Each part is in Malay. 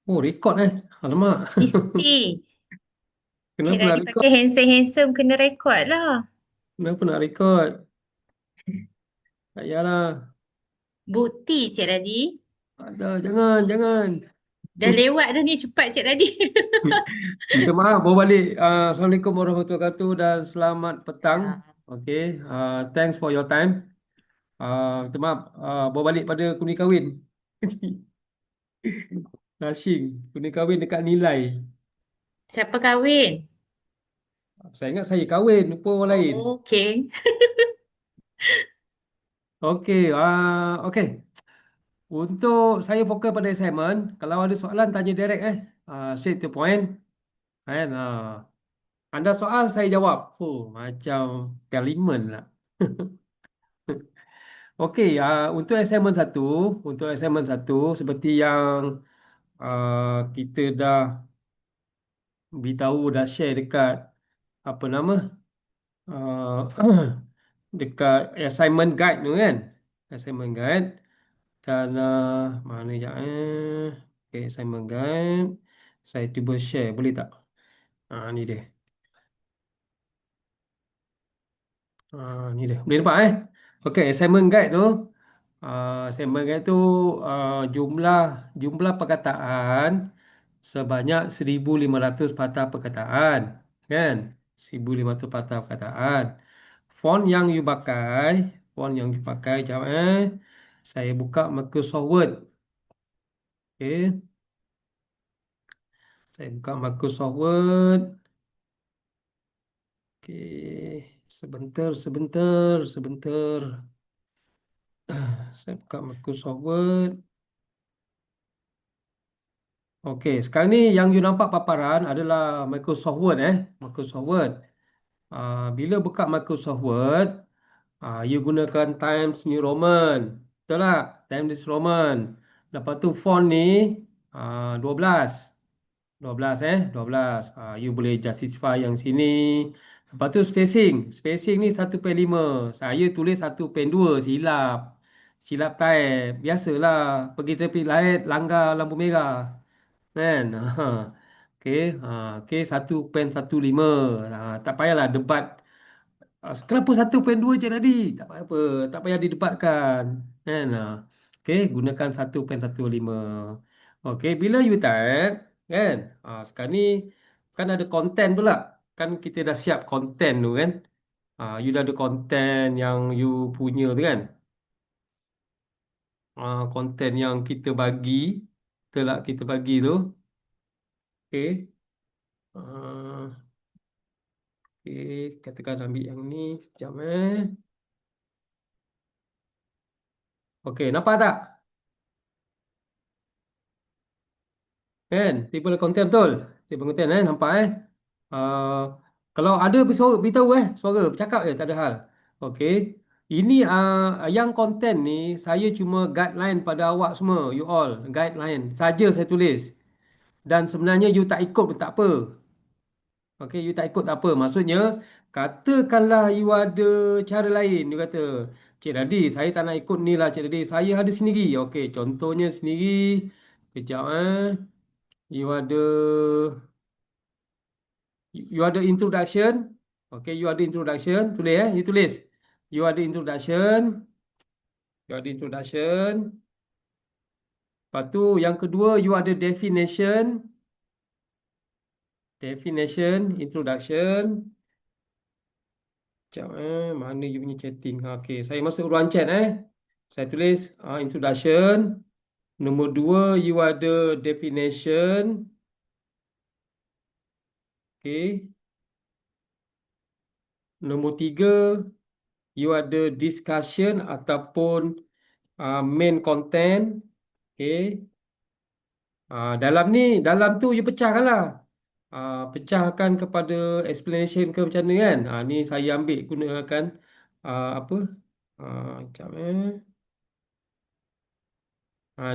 Oh, rekod eh. Alamak. Mesti. Cik Kenapa nak Radi rekod? pakai handsome-handsome kena rekod lah. Kenapa nak rekod? Tak payahlah. Bukti Cik Radi. Ada, jangan, jangan. Dah lewat dah ni cepat Cik Radi. Minta maaf, bawa balik. Assalamualaikum warahmatullahi wabarakatuh dan selamat petang. Ya. Okay, thanks for your time. Minta maaf, bawa balik pada kundi kahwin. Rushing, kundi kahwin dekat nilai. Siapa kahwin? Saya ingat saya kahwin, lupa orang lain. Oh, okey. Okay, okay. Untuk saya fokus pada assignment, kalau ada soalan tanya direct straight to point. Kan? Anda soal saya jawab. Oh, macam parlimen lah. Okey, untuk assignment satu seperti yang kita dah beritahu, dah share dekat apa nama dekat assignment guide tu kan, assignment guide dan mana sekejap okey, assignment guide saya cuba share boleh tak? Ni dia. Ni dia. Boleh nampak okey, assignment guide tu assignment guide tu jumlah jumlah perkataan sebanyak 1,500 patah perkataan kan, 1,500 patah perkataan. Font yang you pakai, jap saya buka Microsoft Word. Okey, saya buka Microsoft Word. Okey, sebentar. Saya buka Microsoft Word. Okey, sekarang ni yang you nampak paparan adalah Microsoft Word Microsoft Word. Bila buka Microsoft Word, you gunakan Times New Roman. Betul tak? Times New Roman. Lepas tu font ni 12. 12. You boleh justify yang sini. Lepas tu spacing. Spacing ni 1/5. Saya tulis 1/2. Silap. Silap type. Biasalah. Pergi tepi lain, langgar lampu merah. Kan? Okey. Okey, 1/15. Tak payahlah debat. Kenapa 1/2 je tadi? Tak payah apa. Tak payah didebatkan. Kan? Okey, gunakan 1/15. Okey, bila you type, kan? Sekarang ni kan ada konten pula. Kan kita dah siap konten tu kan? You dah ada konten yang you punya tu kan? Konten yang kita bagi. Betul tak kita bagi tu? Okey. Ah, okey, katakan ambil yang ni. Sekejap Okey, nampak tak? Kan? Table content betul. Table content nampak Uh, kalau ada suara beritahu suara bercakap je tak ada hal. Okey. Ini yang konten ni saya cuma guideline pada awak semua, you all. Guideline saja saya tulis. Dan sebenarnya you tak ikut pun tak apa. Okey, you tak ikut tak apa. Maksudnya katakanlah you ada cara lain, you kata, Cik Radi, saya tak nak ikut ni lah Cik Radi. Saya ada sendiri. Okey, contohnya sendiri. Kejap You ada you ada introduction. Okay, you ada introduction. Tulis you tulis. You ada introduction. You ada introduction. Lepas tu yang kedua you ada definition. Definition, introduction. Sekejap mana you punya chatting? Okay, saya masuk ruang chat Saya tulis introduction. Nombor dua you ada definition. Okay. Nombor tiga you ada discussion ataupun main content. Okay. Dalam tu you pecahkan lah. Pecahkan kepada explanation ke macam mana kan. Ni saya ambil gunakan apa. Sekejap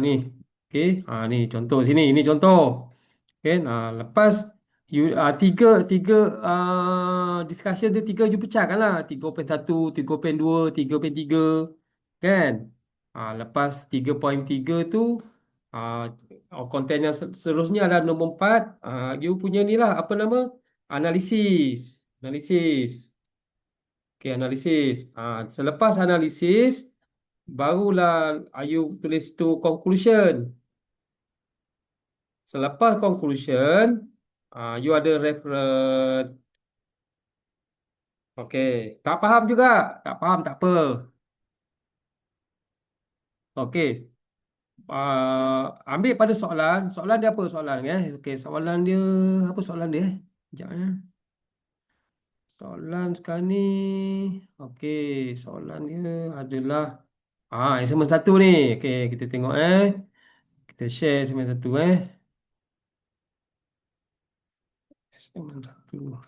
Ni. Okay. Ni contoh sini. Ini contoh. Okay. Lepas you tiga tiga discussion tu tiga you pecahkan lah. 3.1, 3.2, 3.3 kan. Lepas 3.3 tu Konten yang seterusnya adalah nombor 4. You punya ni lah, apa nama? Analisis. Analisis. Okey, analisis. Selepas analisis, barulah you tulis tu conclusion. Selepas conclusion, you ada reference. Okey, tak faham juga. Tak faham, tak apa. Okey, ambil pada soalan. Soalan dia apa soalan Okey, soalan dia apa soalan dia? Sekejap Soalan sekarang ni. Okey, soalan dia adalah assignment satu ni. Okey, kita tengok Kita share assignment satu Assignment satu.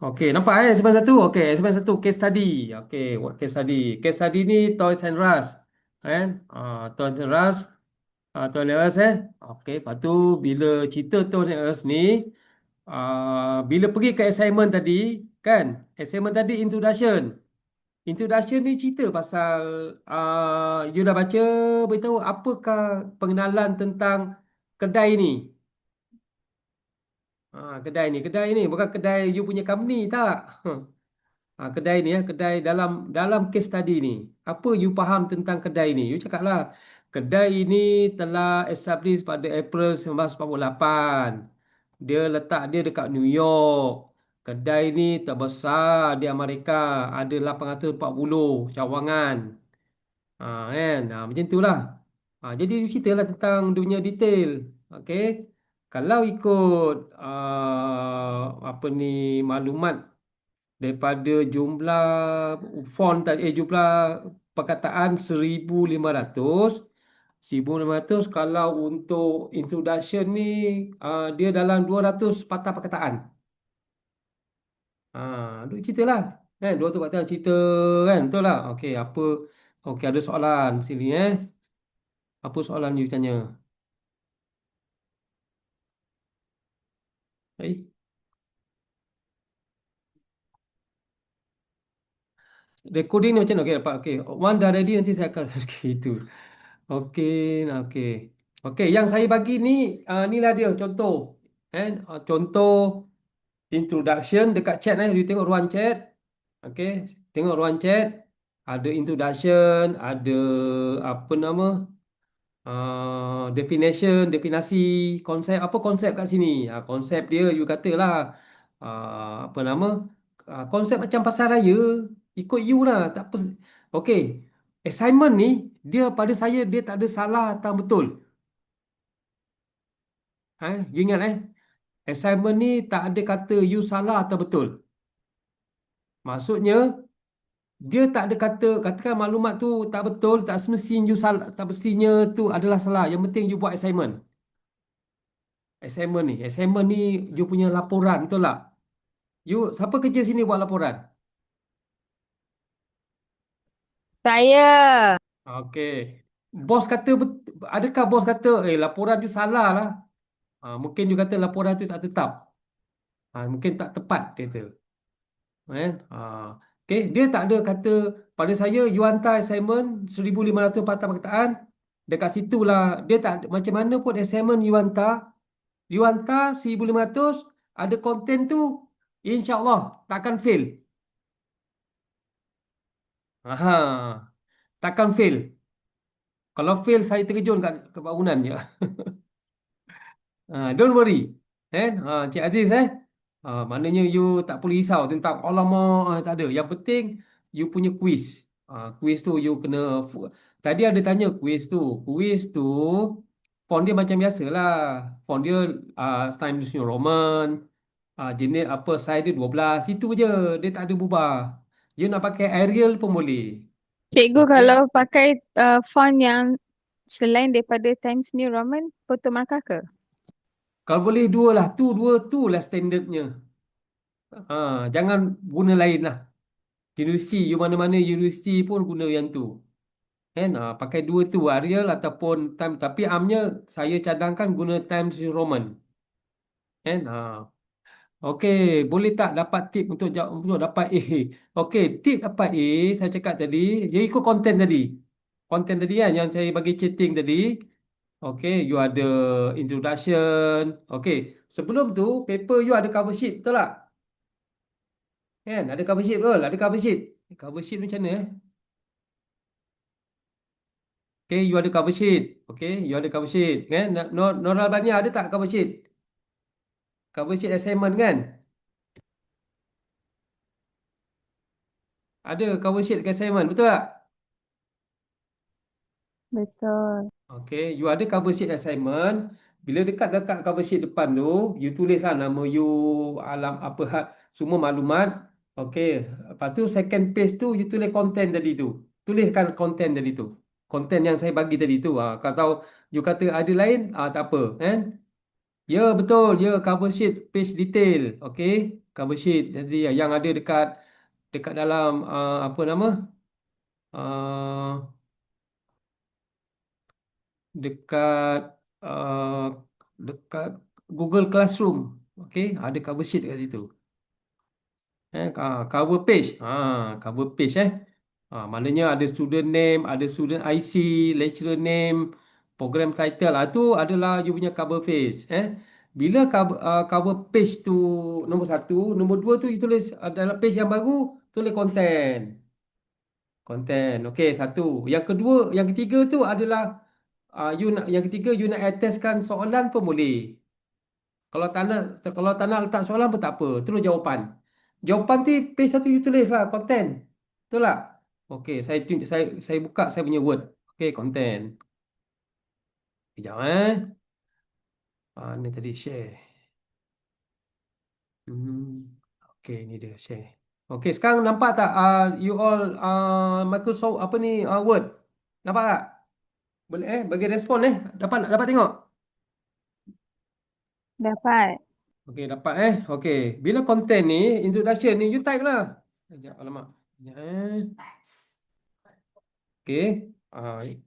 Okey, nampak assignment satu? Okey, assignment satu case study. Okey, what case study? Case study ni Toys and Us. Toys and Us. Toys and Us Okey, lepas tu bila cerita Toys and Us ni, bila pergi ke assignment tadi, kan? Assignment tadi introduction. Introduction ni cerita pasal you dah baca beritahu apakah pengenalan tentang kedai ni. Kedai ni bukan kedai you punya company tak? Kedai ni kedai dalam dalam case study ni. Apa you faham tentang kedai ni? You cakaplah kedai ini telah establish pada April 1948. Dia letak dia dekat New York. Kedai ni terbesar di Amerika, ada 840 cawangan. Macam itulah. Jadi you ceritalah tentang dunia detail. Okey. Kalau ikut apa ni maklumat daripada jumlah font tadi, jumlah perkataan 1500. 1500 kalau untuk introduction ni dia dalam 200 patah perkataan. Duk cerita lah. 200 perkataan cerita kan, betul lah. Okey, apa? Okey, ada soalan sini Apa soalan you tanya? Eh, recording ni macam mana? Okey, dapat. Okey, one dah ready nanti saya akan okey itu. Okey, okey. Okey, yang saya bagi ni inilah dia contoh. Contoh introduction dekat chat you tengok ruang chat. Okey, tengok ruang chat. Ada introduction, ada apa nama? Definition, definasi, konsep apa konsep kat sini? Konsep dia you katalah apa nama? Konsep macam pasar raya, ikut you lah, tak apa. Okey. Assignment ni dia pada saya dia tak ada salah atau betul. You ingat assignment ni tak ada kata you salah atau betul. Maksudnya dia tak ada kata katakan maklumat tu tak betul, tak semestinya you salah, tak mestinya tu adalah salah. Yang penting you buat assignment. Assignment ni you punya laporan, betul tak? You siapa kerja sini buat laporan? Saya. Okey. Bos kata adakah bos kata laporan you salah lah. Mungkin you kata laporan tu tak tetap. Mungkin tak tepat dia kata. Okey, dia tak ada kata pada saya you hantar assignment 1500 patah perkataan, dekat situlah dia tak macam mana pun assignment you hantar 1500 ada konten tu, insya-Allah takkan fail. Takkan fail. Kalau fail saya terjun kat bangunan je. Don't worry. Cik Aziz maknanya you tak perlu risau tentang alamak tak ada. Yang penting you punya quiz. Quiz tu you kena tadi ada tanya quiz tu. Quiz tu font dia macam biasalah. Font dia Times New Roman. Jenis apa size dia 12. Itu je. Dia tak ada berubah. You nak pakai Arial pun boleh. Cikgu Okey. kalau pakai font yang selain daripada Times New Roman, foto markah ke? Kalau boleh dua lah. Dua tu lah standardnya. Jangan guna lain lah. Universiti, you mana-mana universiti pun guna yang tu. Kan? Pakai dua tu, Arial ataupun time. Tapi amnya saya cadangkan guna Times New Roman. Kan? Okey, boleh tak dapat tip untuk untuk dapat A? Okey, tip dapat A saya cakap tadi, dia ikut konten tadi. Konten tadi kan yang saya bagi chatting tadi. Okey, you ada introduction. Okey, sebelum tu paper you ada cover sheet, betul tak? Kan? Ada cover sheet betul? Ada cover sheet. Cover sheet macam mana eh? Okey, you ada cover sheet. Okey, you ada cover sheet. Kan? Noral Bania ada tak cover sheet? Cover sheet assignment kan? Ada cover sheet assignment, betul tak? Betul. Okay, you ada cover sheet assignment. Bila dekat-dekat cover sheet depan tu, you tulislah nama you, alam apa semua maklumat. Okay, lepas tu second page tu you tulis konten tadi tu. Tuliskan konten tadi tu. Konten yang saya bagi tadi tu. Kalau you kata ada lain, tak apa, kan? Ya, betul. Ya, cover sheet page detail. Okay, cover sheet jadi yang ada dekat dekat dalam apa nama? Uh, dekat uh, dekat Google Classroom. Okey, ada cover sheet kat situ. Cover page. Cover page maknanya ada student name, ada student IC, lecturer name, program title. Tu adalah you punya cover page. Bila cover page tu nombor satu, nombor dua tu you tulis dalam page yang baru, tulis konten. Konten. Okey, satu. Yang kedua, yang ketiga tu adalah yang ketiga you nak attachkan soalan pun boleh. Kalau tak nak letak soalan pun tak apa. Terus jawapan. Jawapan tu page satu you tulis lah konten. Betul tak? Okey, saya buka saya punya Word. Okey, konten. Kejap ni tadi share. Hmm. Okey, ni dia share. Okey, sekarang nampak tak you all Microsoft apa ni Word? Nampak tak? Boleh bagi respon dapat tengok. Dapat. Okey, dapat Okey. Bila konten ni, introduction ni, you type lah. Sekejap, alamak. Sekejap Okey.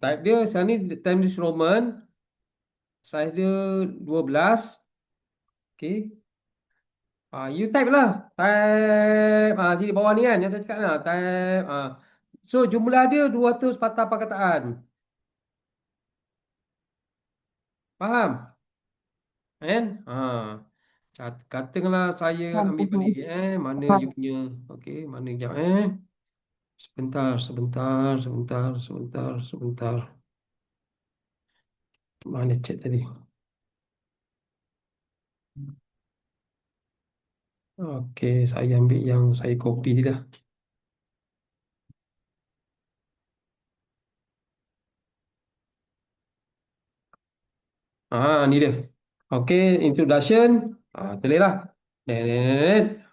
Type dia, sekarang ni Times New Roman. Size dia 12. Okey. You type lah. Type. Sini bawah ni kan, yang saya cakap lah. Type. So, jumlah dia 200 patah perkataan. Faham? Kan? Katakanlah saya ambil balik mana you punya. Okey, mana jap Sebentar, sebentar, sebentar, sebentar, sebentar. Mana chat tadi? Okey, saya ambil yang saya copy je dah. Ni dia. Okey, introduction. Tulislah. Dan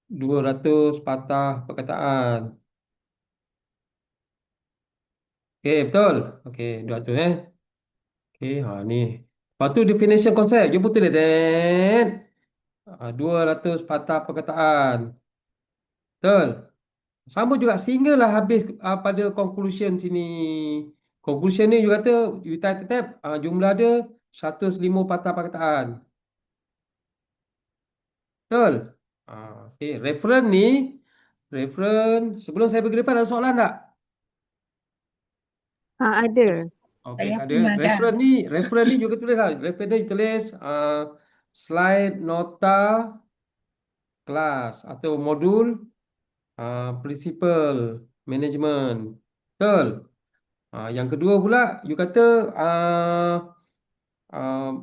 200 patah perkataan. Okey, betul. Okey, 200 Okey, ni. Lepas tu definition konsep. Jumpa tulis. 200 patah perkataan. Betul. Sama juga sehinggalah habis pada conclusion sini. Conclusion ni you kata you type jumlah dia 105 patah perkataan. Betul? Okey, reference sebelum saya pergi depan ada soalan tak? Ada. Okey, Saya tak ada. pun ada. Reference ni juga tulis lah. Reference ni tulis slide nota kelas atau modul principal management. Betul? Yang kedua pula, you kata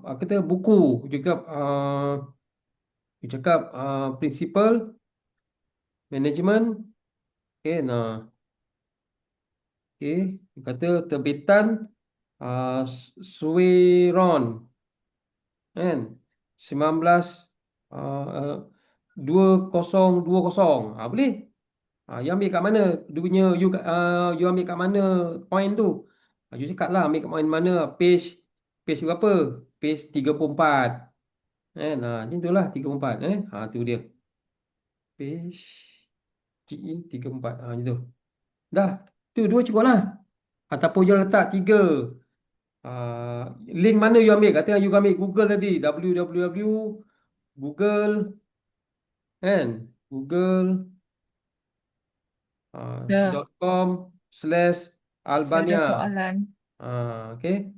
kata buku, juga you cakap principal management, okay, okay, you kata terbitan Suiron, kan, 19 2020, boleh. You ambil kat mana? Dia punya you ambil kat mana point tu? You cakap lah ambil kat point mana page berapa? Page 34. Macam tu lah 34 tu dia. Page GE 34 macam tu. Dah. Tu dua cukup lah. Ataupun you letak 3. Link mana you ambil? Katakan you ambil Google tadi, www Google kan? Google Ya, saya ada .com/Albania. soalan. Okey.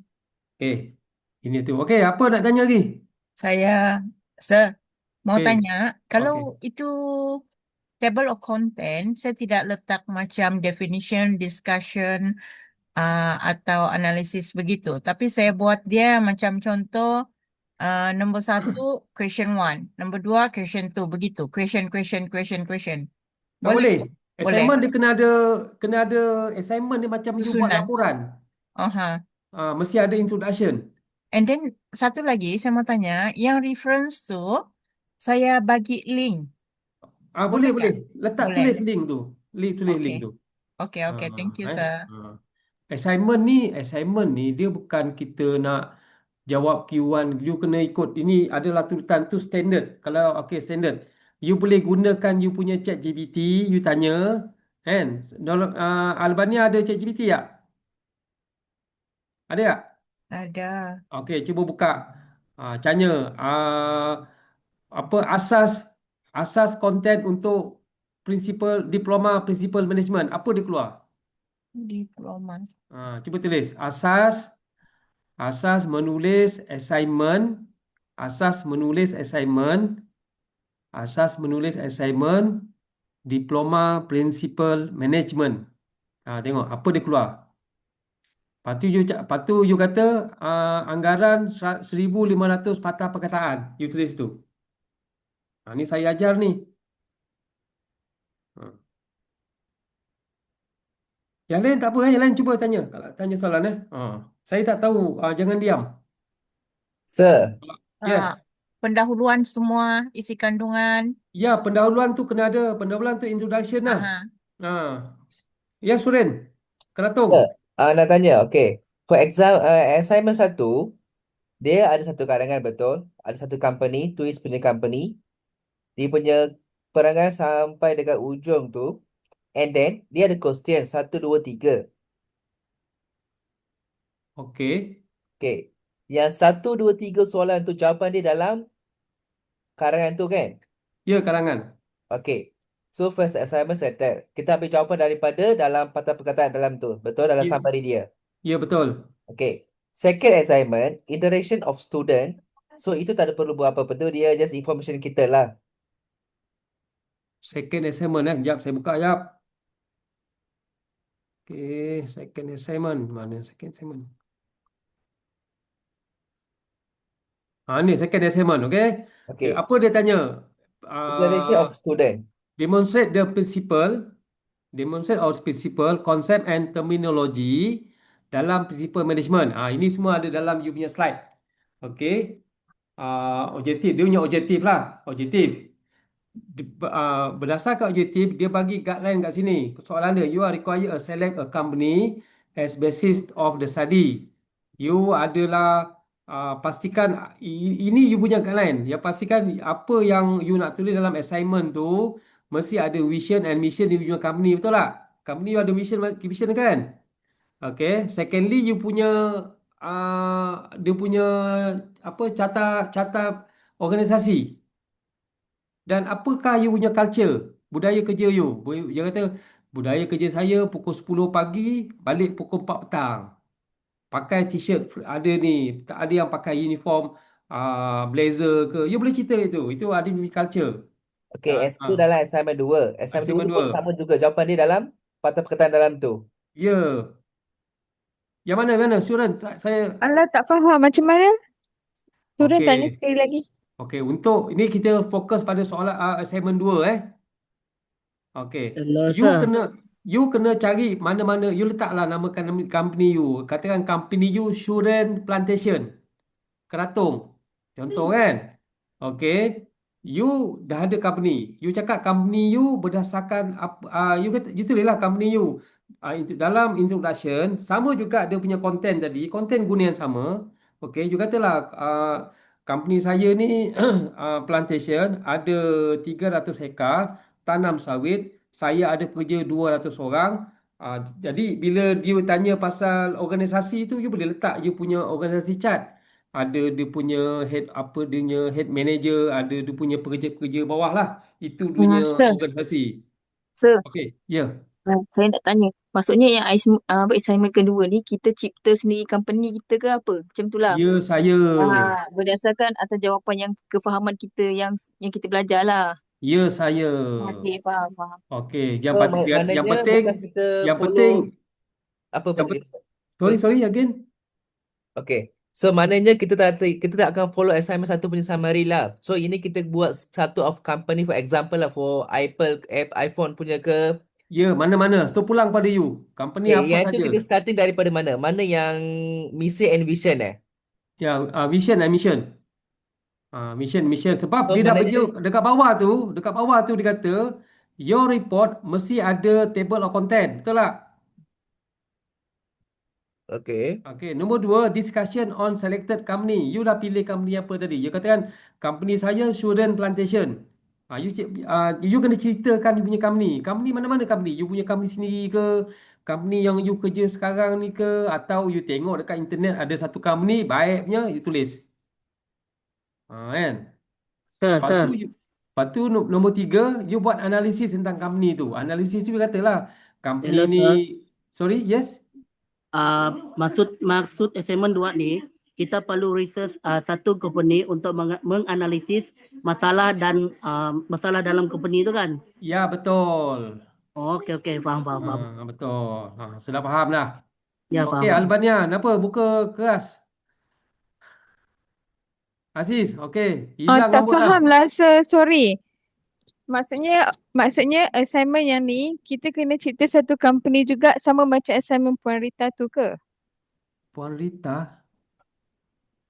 Okey. Ini tu. Okey, apa nak tanya lagi? Saya Sir, mau Okey. tanya, kalau Okey. itu table of content, saya tidak letak macam definition, discussion, atau analisis begitu. Tapi saya buat dia macam contoh, nombor satu, question one. Nombor dua, question two. Begitu. Question, question, question, question. Tak Boleh? boleh. Boleh. Assignment dia kena ada assignment dia macam you buat Susunan. laporan. Aha. Mesti ada introduction. And then, satu lagi, saya mau tanya, yang reference tu, saya bagi link. Boleh Boleh boleh. tak? Letak Boleh. tulis link tu. Tulis link Okay. tu. Okay, okay. Thank you, Eh. sir. Assignment ni dia bukan kita nak jawab Q1, you kena ikut. Ini adalah turutan tu standard. Kalau okay standard. You boleh gunakan you punya chat GPT, you tanya kan. Albania ada chat GPT tak? Ada tak? Ada. Okey, cuba buka. Tanya apa asas konten untuk diploma principal management. Apa dia keluar? Diploma. Cuba tulis asas menulis assignment, asas menulis assignment, asas menulis assignment, diploma principal management. Tengok apa dia keluar. Lepas tu you kata anggaran 1,500 patah perkataan. You tulis tu. Ni saya ajar ni. Ha. Yang lain tak apa, yang lain cuba tanya. Kalau tanya soalan Saya tak tahu, jangan diam. Sir, Ah, Yes. pendahuluan semua isi kandungan. Ya, pendahuluan tu kena ada. Pendahuluan tu introduction lah. Aha. Ha. Ya, Suren. Keratung. sir, nak tanya, okay. For exam, assignment satu, dia ada satu karangan betul, ada satu company, tulis punya company, dia punya perangai sampai dekat ujung tu, and then dia ada question 1, 2, 3. Okey. Okay. Yang 1, 2, 3 soalan tu jawapan dia dalam karangan tu kan? Ya, karangan. Okay. So first assignment settle. Kita ambil jawapan daripada dalam patah perkataan dalam tu. Betul dalam Ya, summary dia. ya betul. Okay. Second assignment, interaction of student. So itu tak ada perlu buat apa-apa tu. Dia just information kita lah. Second assignment Jap, saya buka jap. Okey, second assignment. Mana second assignment? Ni second assignment, okey? Okay, Okay. apa dia tanya? Interaction Uh, of student. demonstrate the principle, demonstrate our principle, concept and terminology dalam principle management. Ini semua ada dalam you punya slide. Okey. Objektif, dia punya objektif lah. Objektif. Berdasarkan objektif, dia bagi guideline kat sini. Soalan dia, you are required to select a company as basis of the study. You adalah pastikan, ini you punya guideline. Ya, pastikan apa yang you nak tulis dalam assignment tu, mesti ada vision and mission you punya company, betul tak? Company you ada mission kan? Okay. Secondly, you punya, dia punya apa, carta organisasi. Dan apakah you punya culture? Budaya kerja you. Dia kata, budaya kerja saya pukul 10 pagi, balik pukul 4 petang. Pakai t-shirt, ada ni. Tak ada yang pakai uniform, blazer ke. You boleh cerita itu. Itu ada punya culture. Okay. Ah, S2 ah. dalam assignment 2. Assignment 2 Assignment tu pun 2. sama juga. Jawapan dia dalam patah perkataan dalam tu. Ya. Yang mana? Suran, saya. Alah, tak faham macam mana? Turun tanya Okey. sekali lagi. Okey, untuk ini kita fokus pada soalan assignment 2 Okey. Hello, You sir. kena cari mana-mana, you letaklah namakan nama company you. Katakan company you Shuren Plantation, Keratung. Contoh kan? Okey. You dah ada company. You cakap company you berdasarkan apa, you kata you tulislah company you. Dalam introduction sama juga dia punya content tadi, content guna yang sama. Okey, you katalah company saya ni plantation ada 300 hektar tanam sawit, saya ada pekerja 200 orang. Jadi bila dia tanya pasal organisasi tu, you boleh letak you punya organisasi chart. ada dia punya head apa dia punya head manager, ada dia punya pekerja-pekerja bawah lah. Itu dia punya Sir, organisasi. sir, Okey, ya. saya nak tanya. Maksudnya yang assignment kedua ni kita cipta sendiri company kita ke apa? Macam tu lah. Ya, saya. Berdasarkan atas jawapan yang kefahaman kita yang kita belajar lah. Ya, saya. Okey, faham, faham. Okey, yang, So, yang maknanya penting, bukan kita yang follow penting, apa yang pun. sorry, Terus. sorry again. Okay. So, maknanya kita tak akan follow assignment satu punya summary lah. So, ini kita buat satu of company, for example lah, for Apple, iPhone punya ke. Ya, mana-mana. So, pulang pada you. Company Okay, apa yang itu saja. kita starting daripada mana? Mana yang mission and vision Ya, vision and mission. Mission. Sebab So, dia maknanya, dekat bawah tu dia kata, your report mesti ada table of content. Betul tak? okay. Okey, nombor dua, discussion on selected company. You dah pilih company apa tadi? You katakan, company saya Suren Plantation. You kena ceritakan you punya company. Company mana-mana company? You punya company sendiri ke? Company yang you kerja sekarang ni ke? Atau you tengok dekat internet ada satu company, baiknya you tulis. Kan? Sir, Lepas tu, sir, lepas tu nombor tiga, you buat analisis tentang company tu. Analisis tu dia katalah, company hello ni, sir. sorry, yes? Maksud assignment 2 ni, kita perlu research satu company untuk menganalisis masalah dalam company itu kan? Ya, betul. Okey, faham, faham. Betul. Sudah faham dah. Ya, Okey, faham. Albania, apa? Buka keras. Aziz, okey. Hilang Tak rambut dah. faham lah, sir. Sorry. Maksudnya assignment yang ni kita kena cipta satu company juga sama macam assignment Puan Rita tu ke? Puan Rita.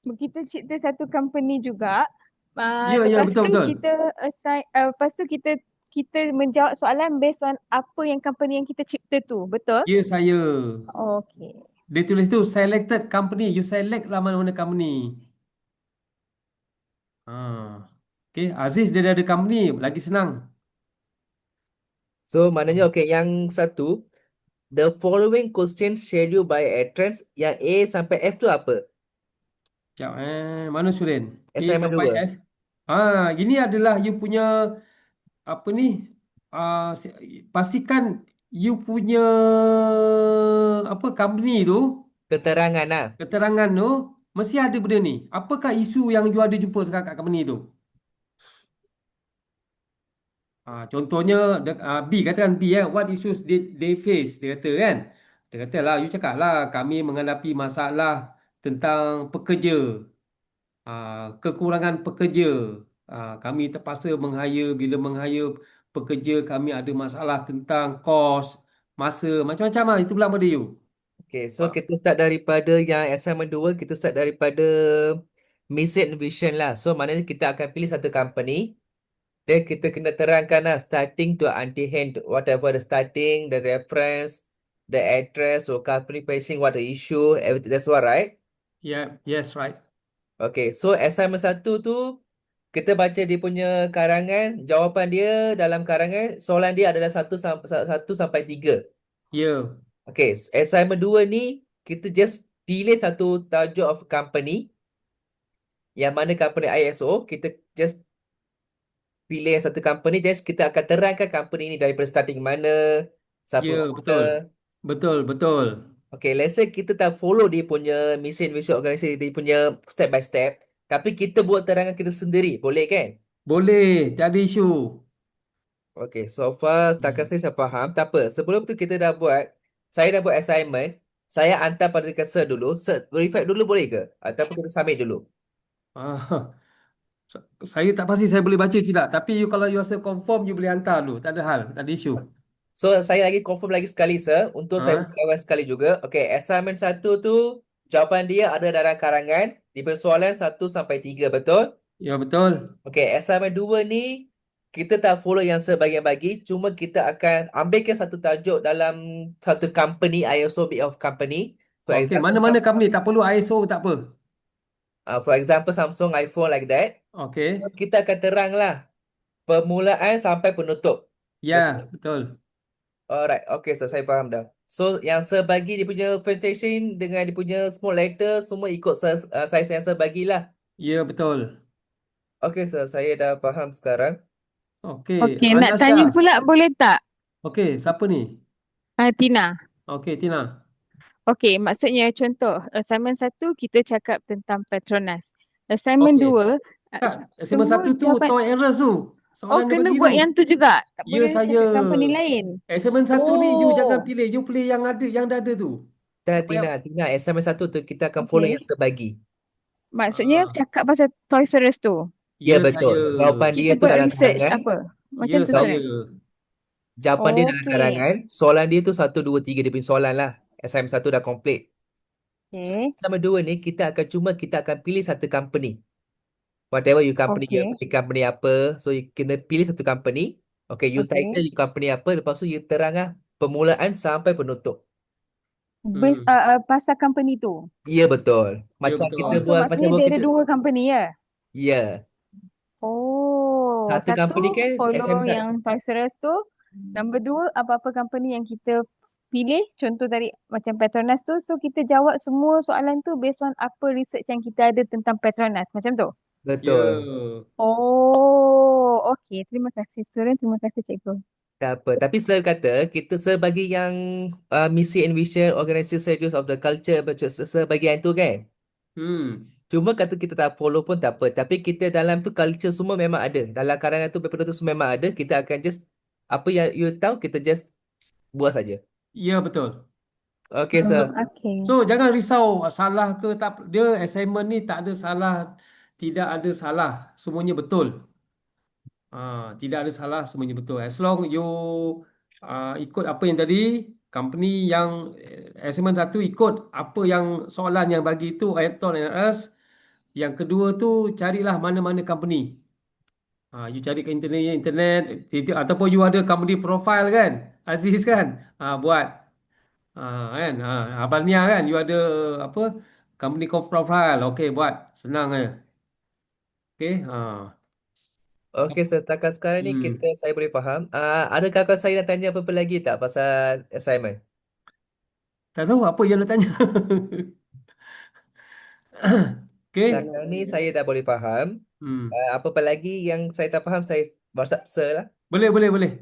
Kita cipta satu company juga. Ya, Lepas tu betul. kita lepas tu kita menjawab soalan based on apa yang company yang kita cipta tu. Betul? Ya, saya. Okay. Dia tulis tu selected company. You select lah mana-mana company. Okey, Aziz dia dah ada company. Lagi senang. So, maknanya, okay, yang satu, the following question scheduled by entrance, yang A sampai F tu apa? Sekejap, mana Surin? A Assignment sampai 2. F. Ini adalah you punya apa ni? Pastikan you punya apa company tu, Keterangan lah. keterangan tu mesti ada benda ni. Apakah isu yang you ada jumpa sekarang kat company tu? Contohnya B, katakan B, what issues they face, dia kata kan. Dia kata lah, you cakap lah kami menghadapi masalah tentang pekerja. Kekurangan pekerja. Kami terpaksa bila meng-hire pekerja kami ada masalah tentang kos, masa, macam-macam lah. Itu bilang pada you. Okay, so Ah, kita start daripada yang assignment 2, kita start daripada mission vision lah. So, maknanya kita akan pilih satu company. Dan kita kena terangkan lah starting to anti-hand, whatever the starting, the reference, the address, or company facing, what the issue, everything. That's what, right? Yeah, yes, right. Okay, so assignment 1 tu, kita baca dia punya karangan, jawapan dia dalam karangan, soalan dia adalah 1 sampai 3. Ya, Okay, assignment 2 ni, kita just pilih satu tajuk of company, yang mana company ISO, kita just pilih satu company, just kita akan terangkan company ni daripada starting mana, siapa ya, owner. betul. Betul. Okay, let's say kita tak follow dia punya mission, vision organisasi, dia punya step by step, tapi kita buat terangan kita sendiri, boleh kan? Boleh, tiada isu. Okay, so far setakat saya faham. Tak apa, sebelum tu saya dah buat assignment, saya hantar pada dekat sir dulu. Sir, verify dulu boleh ke? Ataupun kita submit dulu? Ah, saya tak pasti saya boleh baca tidak. Tapi you kalau you rasa confirm, you boleh hantar dulu. Tak ada hal, tak ada isu. So, saya lagi confirm lagi sekali, sir. Untuk saya Ah, kawan sekali juga. Okay, assignment 1 tu, jawapan dia ada dalam karangan. Di persoalan 1 sampai 3, betul? ya betul. Okay, assignment 2 ni, kita tak follow yang sir bagi-bagi. Cuma kita akan ambilkan satu tajuk dalam satu company, ISO bit of company. For Okey, example, mana-mana company tak perlu ISO tak apa. Samsung, iPhone like that. So, Okey. kita akan terang lah permulaan sampai penutup. Betul? Ya, betul. Alright, okay, so saya faham dah. So, yang sebagi dia punya presentation dengan dia punya small letter semua ikut size yang sebagilah. Ya, betul. Okay, so saya dah faham sekarang. Okey, Okey, nak tanya Nasha. pula boleh tak? Okey, siapa ni? Tina. Okey, Tina. Okey, maksudnya contoh assignment 1 kita cakap tentang Petronas. Assignment Okey. 2 Tak, assignment semua satu tu jawapan Toy and Us tu. oh Soalan dia kena bagi buat tu. yang tu juga. Tak Ya, boleh saya. cakap company lain. Assignment satu ni you jangan Oh, pilih. You pilih yang ada, yang dah ada tu. Dah, Tak payah. Tina, assignment 1 tu kita akan follow yang okey. sebagi. Maksudnya Ah, cakap pasal Toys R Us tu. Ya, ya, betul. saya. Jawapan dia Kita tu buat dalam research karangan. apa? Macam Ya, tu saya. sangat. Jawapan dia dalam Okey. karangan. Soalan dia tu 1, 2, 3 dia punya soalan lah. Assignment 1 dah complete. So, Okey. assignment 2 ni kita akan pilih satu company. Whatever you Okey. pilih company apa. So, you kena pilih satu company. Okay, you title Okey. you company apa. Lepas tu you terang lah permulaan sampai penutup. Based Hmm. pasal company tu. Ya, betul. Ya, Macam kita Oh, betul. so buat, macam maksudnya buat dia ada kita. dua company ya? Ya. Oh, Satu company satu kan follow SM1. yang Toys R Us tu. Number 2, apa-apa company yang kita pilih. Contoh dari macam Petronas tu. So, kita jawab semua soalan tu based on apa research yang kita ada tentang Petronas. Macam tu? Betul. Ya. Oh, okey. Terima kasih student. Terima kasih cikgu. Tak apa. Tapi selalu kata, kita sebagai yang misi and vision, organization service of the culture, sebagian tu kan. Hmm. Cuma kata kita tak follow pun tak apa. Tapi kita dalam tu culture semua memang ada. Dalam karangan tu, paper tu semua memang ada. Kita akan just, apa yang you tahu, kita just buat saja. Ya, betul. Okay, sir. Okey. So, jangan risau salah ke tak. Dia assignment ni tak ada salah. Tidak ada salah. Semuanya betul. Tidak ada salah, semuanya betul. As long you ikut apa yang tadi, company yang assignment satu ikut apa yang soalan yang bagi itu Ayrton and us. Yang kedua tu carilah mana-mana company. You cari ke internet, ataupun you ada company profile kan, Aziz kan, buat kan, Abang Nia kan, you ada apa company profile, okay buat, senang aja, okay. Okay, sir. Setakat sekarang ni Hmm. saya boleh faham. Ada kawan saya nak tanya apa-apa lagi tak pasal assignment? Tak tahu apa yang nak tanya. Okay. Setakat ni saya dah boleh faham. Hmm. Apa-apa lagi yang saya tak faham, saya WhatsApp sir lah. Boleh, boleh, boleh.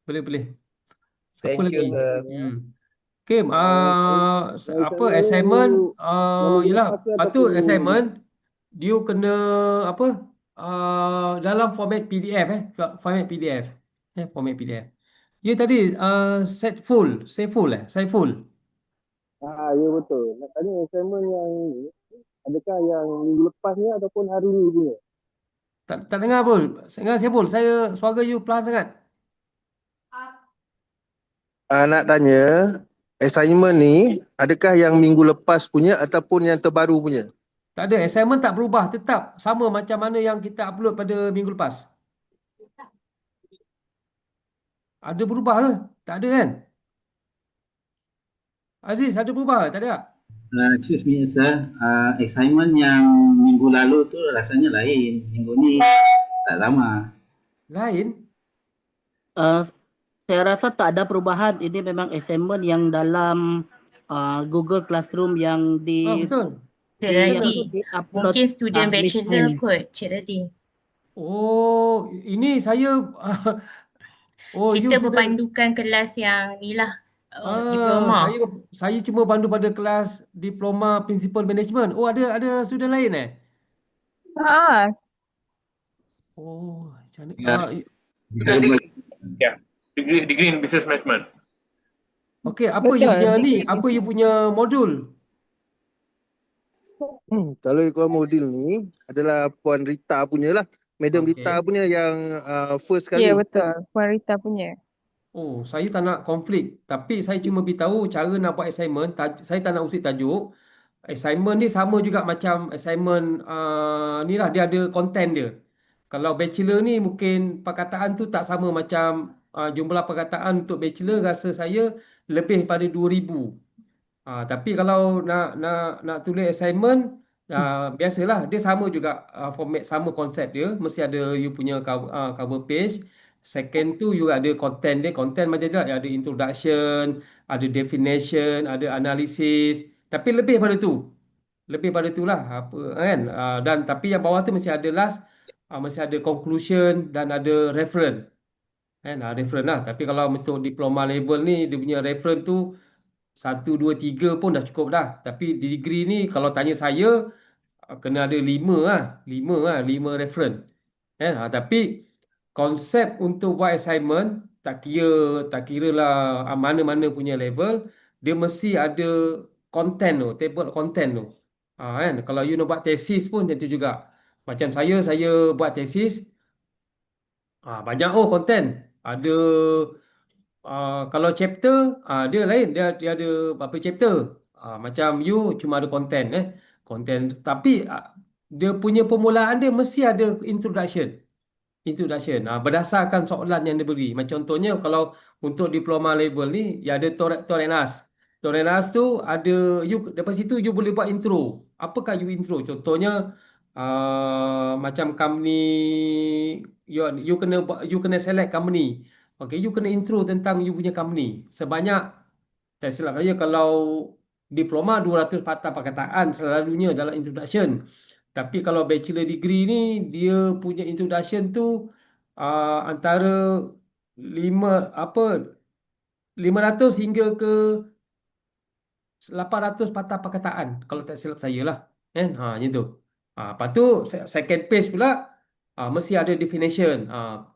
Boleh, boleh. Siapa Thank lagi? you, sir. Hmm. Okay, apa Assignment assignment, ni minggu yelah, lepas ke patut ataupun minggu ni? assignment, dia kena, apa, dalam format PDF, format PDF, format PDF. Ya tadi, set full, saya full. Ya betul. Nak tanya assignment yang ni, adakah yang minggu lepas ni ataupun hari ni punya? Tak dengar pun, saya full, suara you pelan sangat. Nak tanya, assignment ni adakah yang minggu lepas punya ataupun yang terbaru punya? Tak ada, assignment tak berubah, tetap sama macam mana yang kita upload pada minggu lepas. Ada berubah ke? Tak ada kan? Aziz, ada berubah ke? Tak ada tak? Excuse me, sir. Assignment yang minggu lalu tu rasanya lain. Minggu ni tak sama. Lain? Saya rasa tak ada perubahan. Ini memang assignment yang dalam Google Classroom yang Betul. Cik yang Radhi, di-upload mungkin student list bachelor ni. kot, Cik Radhi. Oh, ini saya oh, you Kita sudah berpandukan kelas yang ni lah, diploma. saya cuma pandu pada kelas diploma principal management. Oh, ada student lain Oh, macam mana? Ya. Degree in business management. Okey, apa you Betul, punya ni? degree Apa you business. punya modul? Kalau ikut modul ni adalah Puan Rita punya lah. Madam Okey. Rita punya yang first Ya, kali. betul. Puan Rita punya. Oh, saya tak nak konflik. Tapi saya cuma beritahu cara nak buat assignment. Saya tak nak usik tajuk. Assignment ni sama juga macam assignment ni lah. Dia ada content dia. Kalau bachelor ni mungkin perkataan tu tak sama macam jumlah perkataan untuk bachelor rasa saya lebih pada 2,000. Tapi kalau nak tulis assignment, biasalah dia sama juga format, sama konsep dia. Mesti ada you punya cover page. Second tu you ada content dia. Content macam je lah. Ada introduction, ada definition, ada analisis. Tapi lebih pada tu. Lebih pada tu lah. Apa, kan? Dan tapi yang bawah tu mesti ada last. Mesti ada conclusion dan ada reference. Kan? Reference lah. Tapi kalau untuk diploma level ni, dia punya reference tu 1, 2, 3 pun dah cukup dah. Tapi di degree ni kalau tanya saya, kena ada 5 lah. 5 reference. Kan? Tapi konsep untuk buat assignment, tak kira lah mana-mana punya level, dia mesti ada content tu, table content tu. Kan? Kalau you nak buat tesis pun macam tu juga. Macam saya buat tesis, banyak content. Ada kalau chapter, dia lain, dia ada berapa chapter. Macam you cuma ada content content, tapi dia punya permulaan dia mesti ada introduction. Berdasarkan soalan yang diberi. Macam contohnya kalau untuk diploma level ni, ya ada Torenas. Torenas tu ada, you lepas itu you boleh buat intro. Apakah you intro? Contohnya macam company, you kena select company. Okay, you kena intro tentang you punya company. Sebanyak, tak silap saya, kalau diploma 200 patah perkataan selalunya dalam introduction. Tapi kalau bachelor degree ni, dia punya introduction tu antara 500 hingga ke 800 patah perkataan kalau tak silap saya lah. Kan? Macam tu. Lepas tu second page pula mesti ada definition.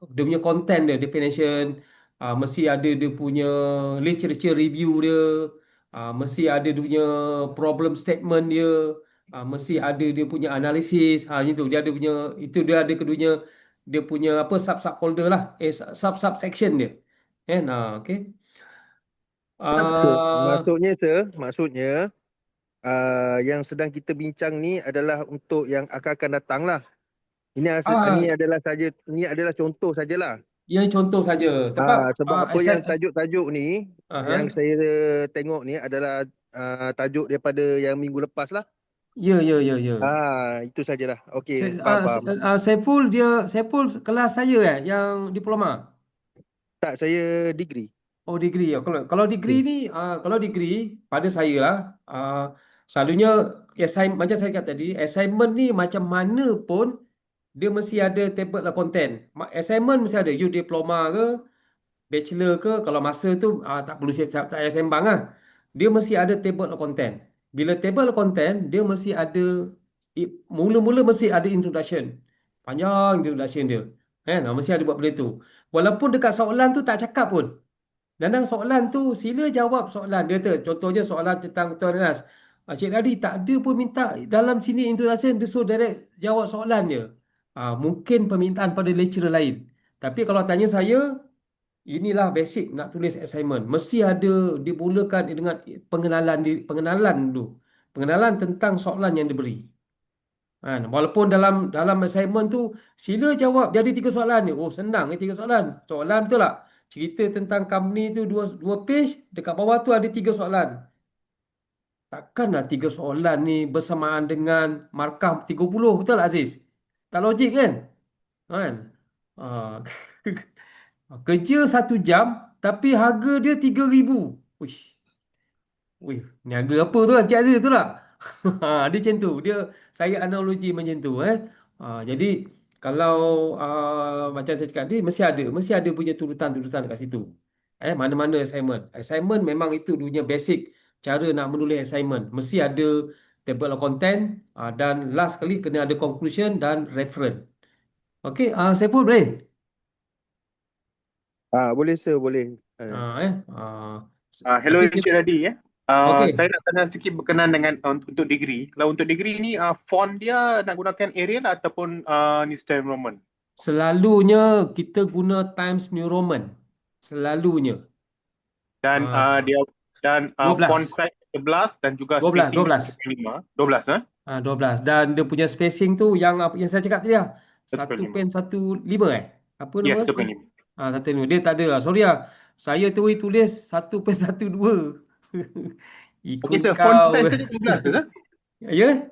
Dia punya content dia, definition. Mesti ada dia punya literature review dia. Mesti ada dia punya problem statement dia. Mesti ada dia punya analisis. Macam tu. Dia ada punya, itu dia ada keduanya, dia punya apa, sub folder lah. Sub section dia. Kan? Okay. Maksudnya yang sedang kita bincang ni adalah untuk yang akan datang lah. Ini adalah contoh sajalah. Ia contoh saja. Sebab apa yang tajuk-tajuk ni yang saya tengok ni adalah tajuk daripada yang minggu lepas lah. Ya. Itu sajalah. Okey, faham. Saiful kelas saya yang diploma. Tak, saya degree. Oh, degree. Kalau degree ni, kalau degree pada saya lah, selalunya macam saya kata tadi, assignment ni macam mana pun dia mesti ada table of content. Assignment mesti ada. You diploma ke, bachelor ke, kalau masa tu tak perlu tak payah sembang lah. Dia mesti ada table of content. Bila table of content, dia mesti ada, mula-mula mesti ada introduction. Panjang introduction dia. Kan? Mesti ada buat benda tu. Walaupun dekat soalan tu tak cakap pun. Dalam soalan tu, sila jawab soalan dia tu. Contohnya soalan tentang Tuan-Tuan, Cik Nadi tak ada pun minta dalam sini introduction, dia suruh direct jawab soalan dia. Mungkin permintaan pada lecturer lain. Tapi kalau tanya saya, inilah basic nak tulis assignment. Mesti ada dimulakan dengan pengenalan dulu. Pengenalan tentang soalan yang diberi. Walaupun dalam assignment tu, sila jawab jadi 3 soalan ni. Oh, senang 3 soalan. Soalan betul tak? Cerita tentang company tu 2 page, dekat bawah tu ada 3 soalan. Takkanlah 3 soalan ni bersamaan dengan markah 30, betul tak Aziz? Tak logik kan? Kerja 1 jam, tapi harga dia 3,000. Wih, niaga apa tu Encik Aziz, betul tak? Dia macam tu. Saya analogi macam tu. Jadi kalau macam saya cakap tadi, mesti ada punya turutan-turutan kat situ. Mana-mana assignment. Assignment memang itu punya basic cara nak menulis assignment. Mesti ada table of content dan last kali kena ada conclusion dan reference. Okey, Saiful boleh? Boleh sir, boleh. Hello Encik Nadi Okey. Saya nak tanya sikit berkenaan dengan untuk degree. Kalau untuk degree ni font dia nak gunakan Arial ataupun New Times Roman? Selalunya kita guna Times New Roman. Selalunya. Dan font size 11 dan juga 12. spacing 12. 12. Dan dia punya spacing tu yang saya cakap tadi lah. 1.15 Apa nama? Yes, 1.5. 1.5. Dia tak ada. Sorry lah. Saya tulis 1.12. Okey sir, font size dia 12 sir? Ya?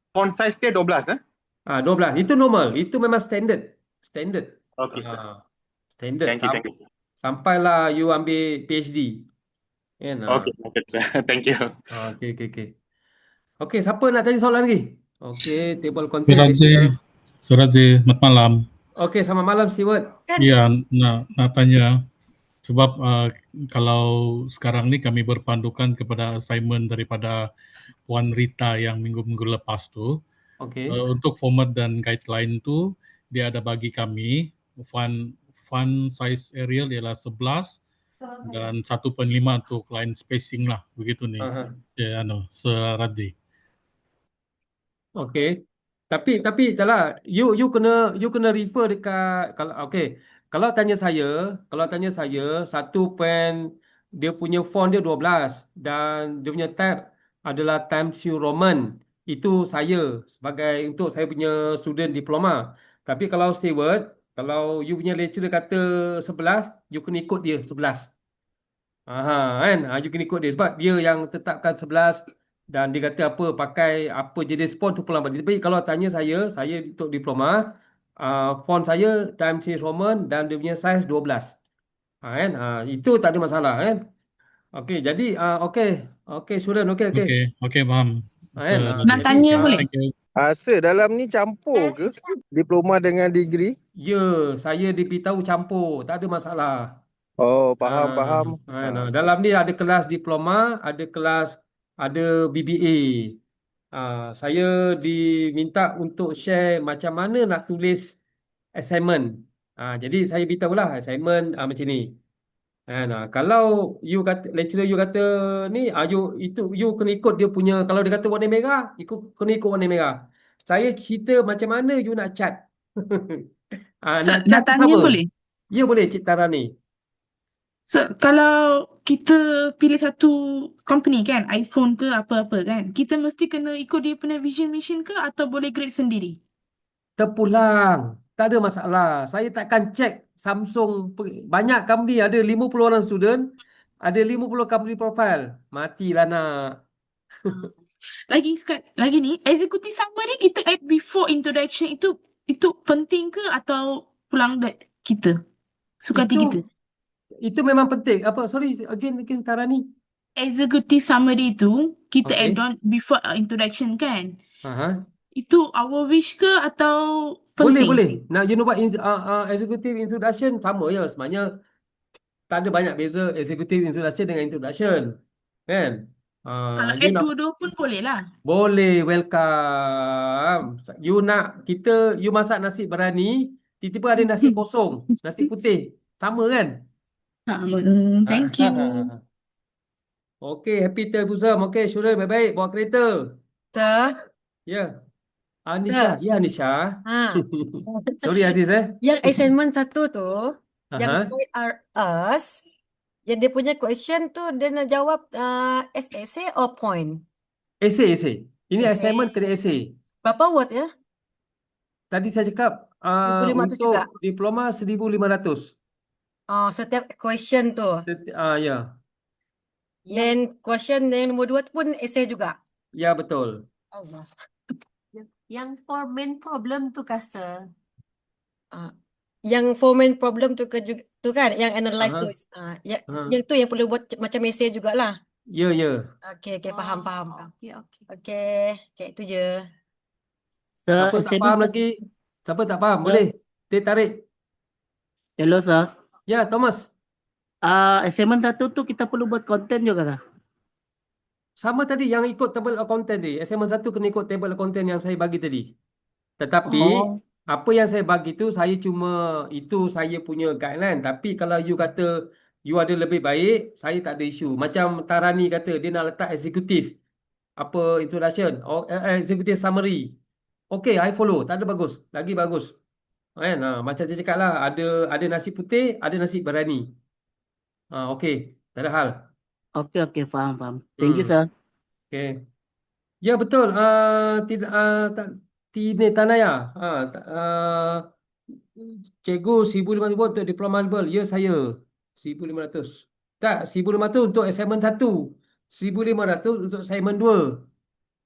Font size dia 12 12. Itu normal. Itu memang standard. Okey sir. Standard. Thank you, sir. Sampailah you ambil PhD. Kan? Okay, noted, sir. Thank you. Okey. Okey, siapa nak tanya soalan lagi? Okey, table content Suradzi, biasa. selamat malam. Okey, selamat malam Stewart. Ya, nak tanya sebab kalau sekarang ni kami berpandukan kepada assignment daripada Puan Rita yang minggu-minggu lepas tu. Okey. Untuk format dan guideline tu dia ada bagi kami font size Arial ialah 11 dan 1.5 untuk line spacing lah begitu ni. Aha. Ya, Suradzi. Okey. Tapi taklah you kena refer dekat kalau tanya saya satu pen dia punya font dia 12 dan dia punya tab adalah Times New Roman. Itu saya sebagai untuk saya punya student diploma. Tapi kalau Stewart, kalau you punya lecturer kata 11, you kena ikut dia 11. Kan? You kena ikut dia sebab dia yang tetapkan 11 dan dia kata pakai apa jenis font tu pulang balik. Tapi kalau tanya saya untuk diploma, font saya Times New Roman dan dia punya size 12. Kan? Itu tak ada masalah kan? Okey, jadi okey student okey. Okey, faham. Kan? Nak tanya boleh? Thank you. Rasa dalam ni campur ke? Diploma dengan degree? Ya, saya diberitahu campur, tak ada masalah. Oh, faham. Dalam ni ada kelas diploma, ada BBA. Saya diminta untuk share macam mana nak tulis assignment. Jadi saya beritahulah assignment macam ni. Kalau you kata lecturer you kata ni you kena ikut dia punya, kalau dia kata warna merah, kena ikut warna merah. Saya cerita macam mana you nak cat. Nak cat Nak tanya sama. boleh? Ya boleh Cik Tarani. Kalau kita pilih satu company kan, iPhone ke apa-apa kan, kita mesti kena ikut dia punya vision mission ke atau boleh grade sendiri? Terpulang. Tak ada masalah. Saya takkan check Samsung. Banyak company, ada 50 orang student, ada 50 company profile. Matilah nak. Lagi ni, executive summary kita add before introduction itu penting ke atau pulang kita? Suka hati kita. Itu memang penting. Sorry, again Tarani. Executive summary tu kita Okay. add on before introduction kan? Aha. Itu our wish ke atau penting? Boleh. Nak you know what executive introduction sama je sebenarnya. Tak ada banyak beza executive introduction dengan introduction. Kan? Kalau You add nak dua-dua pun boleh lah. boleh, welcome. You masak nasi berani, tiba-tiba ada nasi kosong, nasi putih. Sama kan? Thank you. Okey, happy terbuzzum. Okey, Syurul baik-baik bawa kereta. Sir, Ya. Anisha. sir. Ya, Anisha. Ha. Sorry Aziz Yang assignment satu tu, yang Aha. Toy R Us, yang dia punya question tu dia nak jawab essay or point? Essay. Ini Essay. assignment kena essay. Berapa word ya? Tadi saya cakap 1,500 juga. untuk diploma 1,500. Setiap question tu. Ya. Then question yang nombor 2 tu pun essay juga. Ya, betul. Allah. Yang for main problem tu kasa. Yang for main problem tu tu kan, yang analyze Aha. tu. Aha. Yang tu yang perlu buat macam essay jugalah. Ya. Okey, faham. Okey. Okey, itu je. Siapa tak faham lagi? Siapa tak faham? Boleh. Teh tarik. Hello, sir. Ya, Thomas. Assignment satu tu kita perlu buat konten juga kah? Sama tadi yang ikut table of content tadi. Assignment 1 kena ikut table of content yang saya bagi tadi. Tetapi apa yang saya bagi tu itu saya punya guideline. Tapi kalau you kata you ada lebih baik, saya tak ada isu. Macam Tarani kata dia nak letak eksekutif. Introduction or executive summary. Okay, I follow. Tak ada bagus. Lagi bagus. Kan? Macam saya cakap lah, ada nasi putih, ada nasi berani. Okay, tak ada hal. Okey, faham. Thank you, sir. Okay. Ya, betul. Tidak Tanaya. Cikgu 1,500 untuk diploma level. Ya, saya 1,500. Tak, 1,500 untuk assignment 1. 1,500 untuk assignment 2.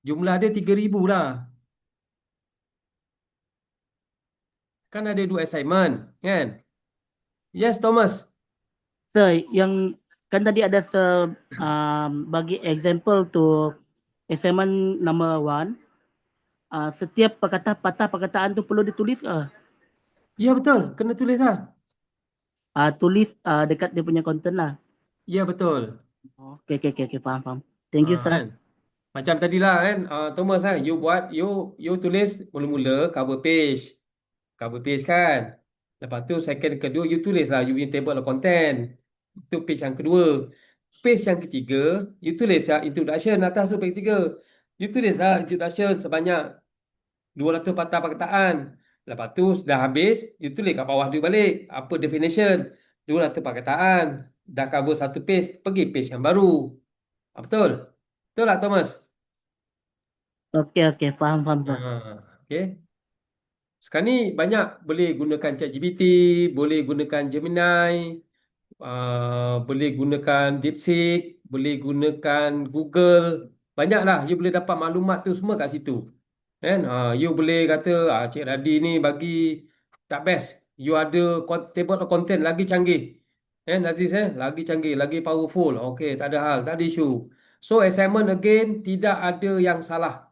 Jumlah dia 3,000 lah. Kan ada 2 assignment, kan? Yes, Thomas. Sir, yang kan tadi ada bagi example tu assignment number 1, setiap patah perkataan tu perlu ditulis ke? Ya, betul. Kena tulis lah. Tulis dekat dia punya content lah. Ya, betul. Okay, faham. Thank you, sir. Kan? Macam tadilah kan, Thomas kan, you tulis mula-mula cover page. Cover page kan. Lepas tu second kedua, you tulis lah, you punya table of content. Itu page yang kedua. Page yang ketiga, you tulis lah introduction atas tu page tiga. You tulis lah introduction sebanyak 200 patah perkataan. Lepas tu dah habis, you tulis kat bawah dia balik. Apa definition? 200 perkataan. Dah cover satu page, pergi page yang baru. Betul? Betul tak, Thomas? Okay, faham, sir. Okay. Sekarang ni banyak boleh gunakan ChatGPT, boleh gunakan Gemini, boleh gunakan DeepSeek, boleh gunakan Google. Banyaklah you boleh dapat maklumat tu semua kat situ. Kan? You boleh kata, Cik Radi ni bagi tak best. You ada table of content lagi canggih. Aziz, lagi canggih, lagi powerful. Okay, tak ada hal, tak ada isu. So assignment again, tidak ada yang salah.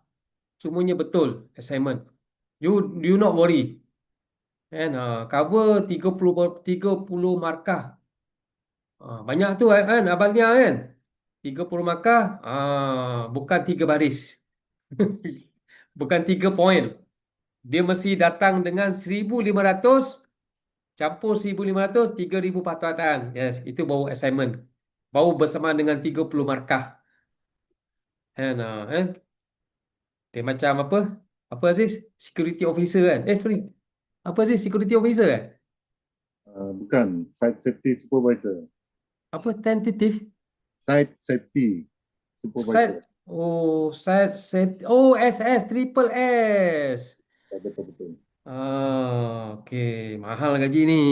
Semuanya betul assignment. You not worry. Kan? Cover 30 markah. Banyak tu kan abalnya kan. 30 markah, bukan 3 baris. Bukan 3 poin. Dia mesti datang dengan 1,500 campur 1,500, 3,000 perkataan. Yes, itu baru assignment. Baru bersama dengan 30 markah. Kan? Dia macam apa? Apa Aziz? Security officer kan? Sorry. Apa Aziz? Security officer kan? Bukan, Site Safety Supervisor. Apa? Tentative? Site Safety Supervisor. Site safety. SS, triple S. Betul. Okey. Mahal gaji ni.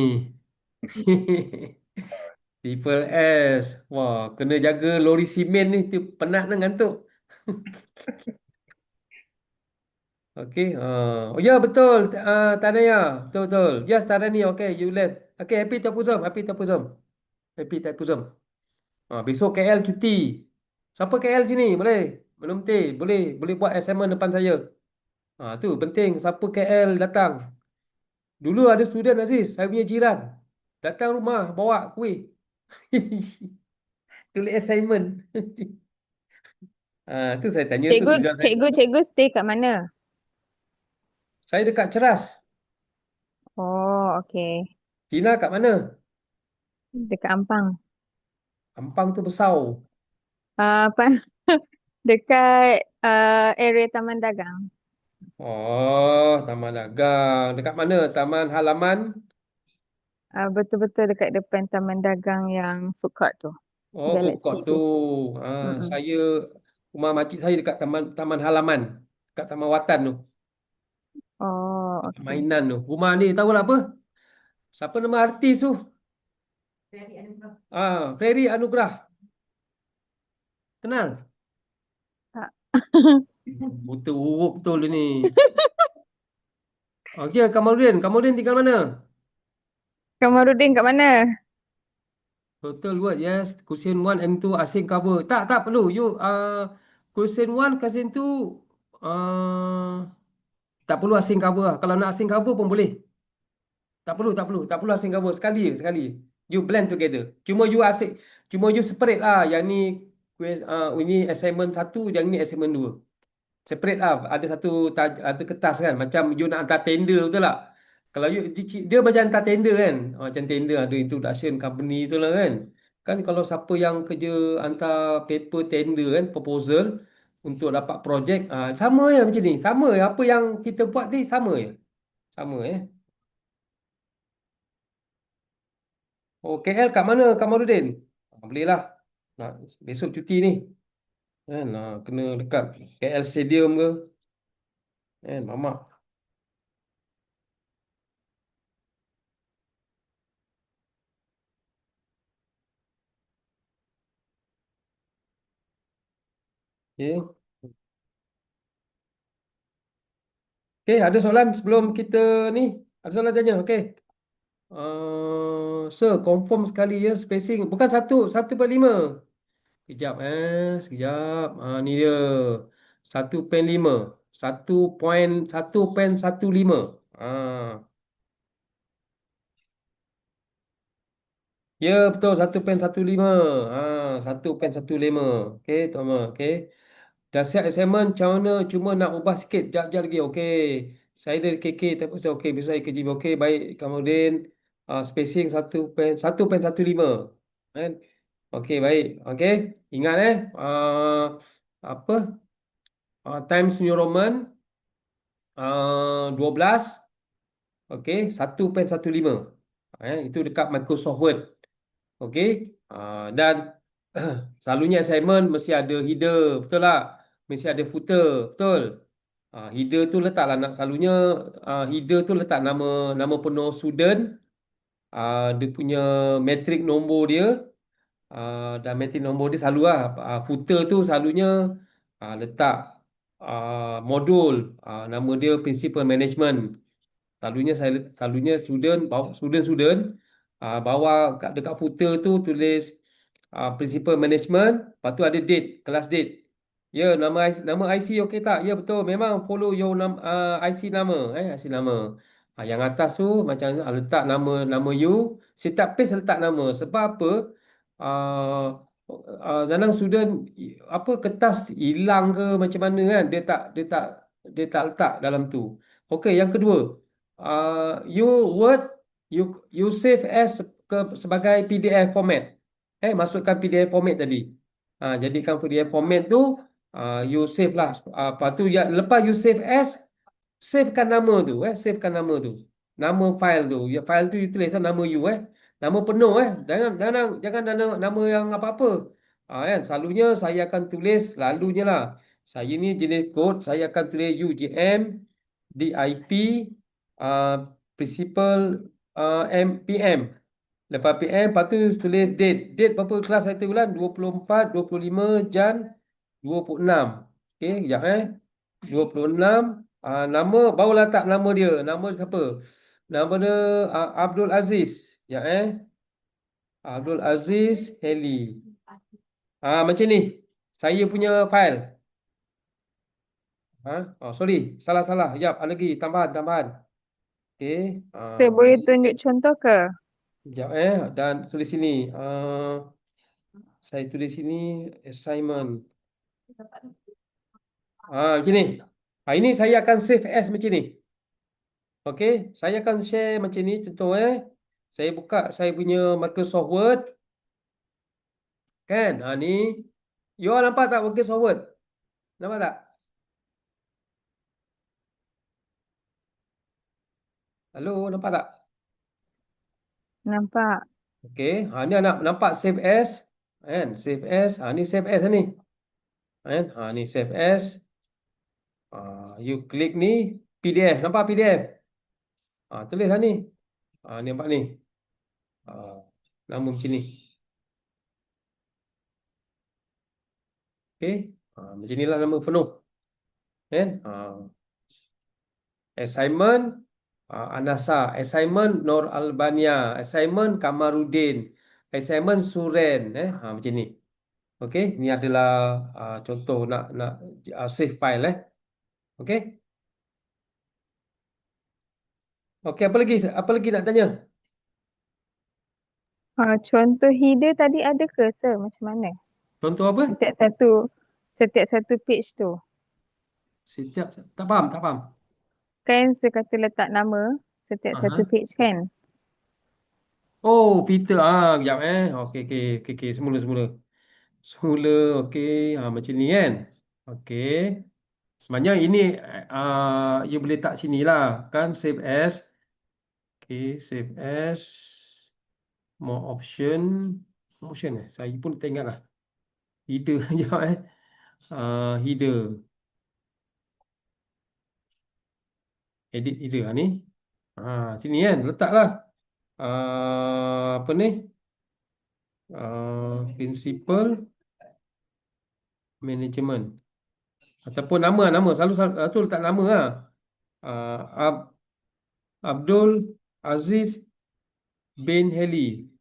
Triple S. Wah, kena jaga lori simen ni. Tu penat dan ngantuk. Okey. Oh ya, betul. Tadanya. Betul. Yes, Tadani. Okey, you left. Okey, happy Tapuzam. Happy Tapuzam. Besok KL cuti. Siapa KL sini? Boleh? Belum boleh buat assignment depan saya. Tu penting. Siapa KL datang. Dulu ada student Aziz, saya punya jiran. Datang rumah, bawa kuih. Tulis assignment. Tu saya tanya tu tujuan saya. Cikgu stay kat mana? Saya dekat Ceras. Oh, okay. Tina kat mana? Dekat Ampang. Ampang tu Besau. Apa? Dekat area Taman Dagang. Oh, Taman Dagang. Dekat mana? Taman Halaman? Betul-betul dekat depan Taman Dagang yang food court tu. Oh, food Galaxy court tu. Mm-mm. Saya, rumah makcik saya dekat Taman Halaman. Dekat Taman Watan tu. Oh, Dekat okay. mainan tu. Rumah ni tahu lah apa? Siapa nama artis tu? Ferry Anugrah. Kenal? Tak. Buta huruf betul dia ni. Okey, Kamarudin. Kamarudin tinggal mana? Kamarudin kat mana? Total word, yes. Question 1 and 2 asing cover. Tak perlu. You, question 1, question 2, tak perlu asing cover lah. Kalau nak asing cover pun boleh. Tak perlu asing cover. Sekali. You blend together. Cuma you separate lah. Yang ni, ini assignment 1, yang ni assignment 2. Separate lah. Ada satu kertas kan. Macam you nak hantar tender, betul tak? Kalau dia macam hantar tender kan. Macam tender ada introduction company tu lah kan. Kan kalau siapa yang kerja hantar paper tender kan, proposal untuk dapat projek, sama ya macam ni. Sama ya. Apa yang kita buat ni sama ya. Sama ya. Oh, KL kat mana Kamarudin? Boleh lah. Besok cuti ni. Kan, kena dekat KL Stadium ke. Kan, mamak. Okay. Okay, ada soalan sebelum kita ni? Ada soalan tanya? Okay. Sir, confirm sekali ya spacing. Bukan 1/5. Kejap sekejap. Ni dia. 1/5. 1.15. Ya, betul 1.15. 1.15. Okey, Tuan Ma. Okey. Dah siap assignment macam mana? Cuma nak ubah sikit. Jap lagi. Okey. Saya dari KK tapi saya okey. Besok saya KGB. Okey, baik. Kemudian spacing 1.15. Kan? Okey, baik. Okey. Ingat apa? Times New Roman 12. Okey, 1.15. Itu dekat Microsoft Word. Okey. Dan selalunya assignment mesti ada header, betul tak? Mesti ada footer, betul? Header tu letaklah selalunya header tu letak nama penuh student, dia punya metrik nombor dia, dan metrik nombor dia selalu lah. Footer tu selalunya letak modul, nama dia principal management. Selalunya student bawa dekat footer tu tulis principal management, lepas tu ada date, kelas date. Ya, nama IC okey tak? Ya, betul. Memang follow your IC nama, IC nama. Yang atas tu macam letak nama you, setiap page letak nama. Sebab apa? Kadang student apa kertas hilang ke macam mana kan? Dia tak letak dalam tu. Okey, yang kedua, you Word you save as sebagai PDF format. Masukkan PDF format tadi. Jadikan PDF format tu you save lah. Lepas tu lepas you save as, savekan nama tu. Savekan nama tu. Nama file tu. File tu you tulis nama you. Nama penuh. Jangan nama yang apa-apa. Kan? Selalunya saya akan tulis, selalunya lah. Saya ni jenis kod, saya akan tulis UGM, DIP, principal, PM. Lepas PM, lepas tu tulis date. Date berapa kelas 1 bulan? 24, 25 Jan 26. Okey, sekejap 26. Nama, baru letak nama dia. Nama dia siapa? Nama dia Abdul Aziz. Ya, Abdul Aziz Heli. Macam ni. Saya punya file. Sorry. Salah. Sekejap, ada lagi. Tambahan. Okey. Saya boleh tunjuk contoh ke? Sekejap dan tulis sini. Saya tulis sini assignment. Macam ni. Ini saya akan save as macam ni. Okey, saya akan share macam ni contoh Saya buka saya punya Microsoft Word. Kan? Ni. You all nampak tak Microsoft Word? Nampak tak? Halo, nampak tak? Nampak. Okey, ni nampak save as. Kan? Save as. Ni save as ni. Kan? Ni save as. You klik ni PDF. Nampak PDF? Tulis lah ni. Ni nampak ni. Nama macam ni. Okey. Macam ni lah nama penuh. Kan? Assignment Anasa. Assignment Nur Albania. Assignment Kamarudin. Assignment Suren. Macam ni. Okey. Ni adalah contoh nak save file. Okey. Okey, apa lagi nak tanya? Contoh header tadi ada ke sir? Macam mana? Contoh apa? Setiap satu page tu. Tak faham. Kan saya kata letak nama setiap satu page kan? Oh, filter. Sekejap Okey. Semula. Okey. Macam ni kan? Okey. Sebenarnya ini you boleh tak sini lah. Kan save as. Okey, save as. More option. Saya pun tak ingat lah. Header. Sekejap header. Edit header ni. Sini kan. Letaklah. Apa ni? Principal Management. Ataupun nama. Selalu letak nama lah. Abdul Aziz Ben Haley.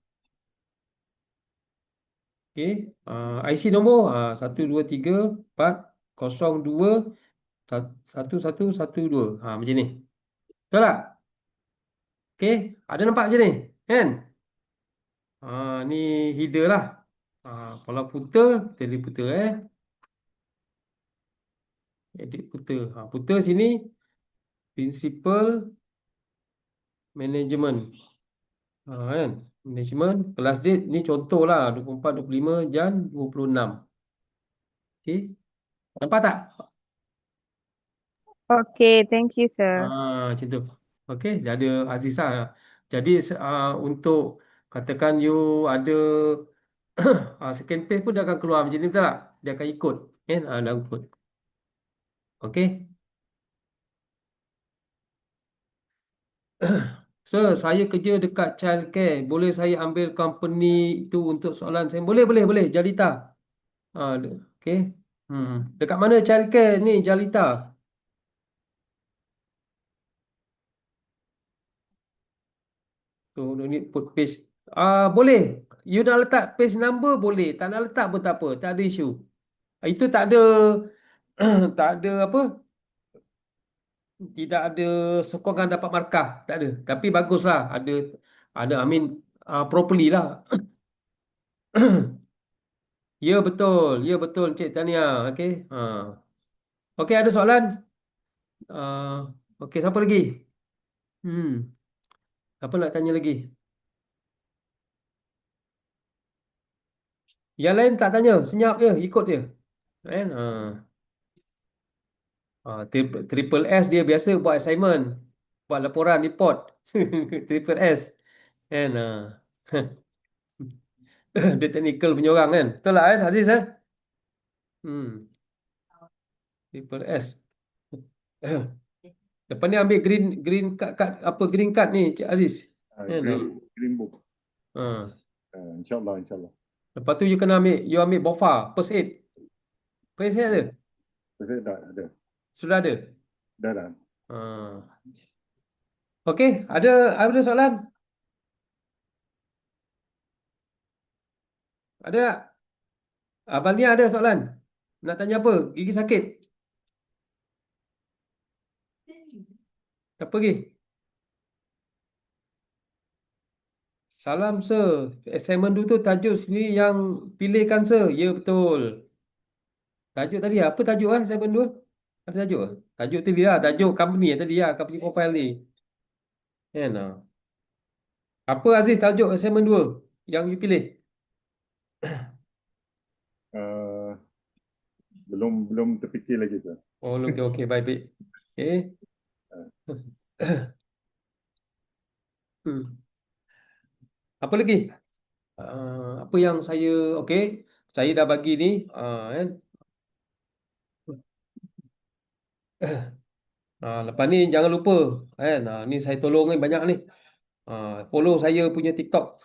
Okey. IC nombor 123402 1112. Macam ni. Betul tak? Okey. Ada nampak macam ni? Kan? Ni header lah. Kalau puter, kita edit puter Edit puter. Puter sini. Principal Management. Kan? Management. Kelas date ni contoh lah. 24-25 Jan 26. Okey. Nampak tak? Okay, thank you, sir. Macam tu. Okey, jadi Azizah. Jadi untuk katakan you ada second page pun dia akan keluar macam ni, betul tak? Dia akan ikut. Kan? Dia ikut. Okey. Sir, saya kerja dekat childcare. Boleh saya ambil company itu untuk soalan saya? Boleh. Jalita. Okey. Dekat mana childcare ni, Jalita? So, no need put page. Boleh. You nak letak page number, boleh. Tak nak letak pun tak apa. Tak ada isu. Itu tak ada tak ada apa? Tidak ada sokongan dapat markah. Tak ada. Tapi baguslah. Ada I mean properly lah. Ya betul. Ya betul Encik Tania. Okey. Okey, ada soalan? Okey, siapa lagi? Apa nak tanya lagi? Yang lain tak tanya. Senyap je. Ikut je. Kan? Triple S dia biasa buat assignment. Buat laporan, report. Triple S. Kan? Dia technical punya orang kan? Betul lah kan Aziz Triple S. Lepas ni ambil green card apa green card ni Cik Aziz. Green book. Ha. InsyaAllah. Lepas tu you kena ambil BOFA, first aid. First aid ada? First aid dah ada. Sudah ada? Dah. Okey, ada soalan? Ada tak? Abang Lia ada soalan? Nak tanya apa? Gigi sakit? Apa lagi? Salam sir. Assignment dulu tu tajuk sini yang pilihkan sir. Ya betul. Tajuk tadi apa tajuk assignment 2? Ada tajuk? Tajuk tadi lah. Tajuk company tadi lah. Company profile ni. Kan? Apa Aziz tajuk assignment 2 yang you pilih? Belum terfikir lagi tu. Okey. Baik. Okey. Apa lagi? Apa yang saya okey, saya dah bagi ni kan. Lepas ni jangan lupa kan. Ni saya tolong ni banyak ni. Follow saya punya TikTok.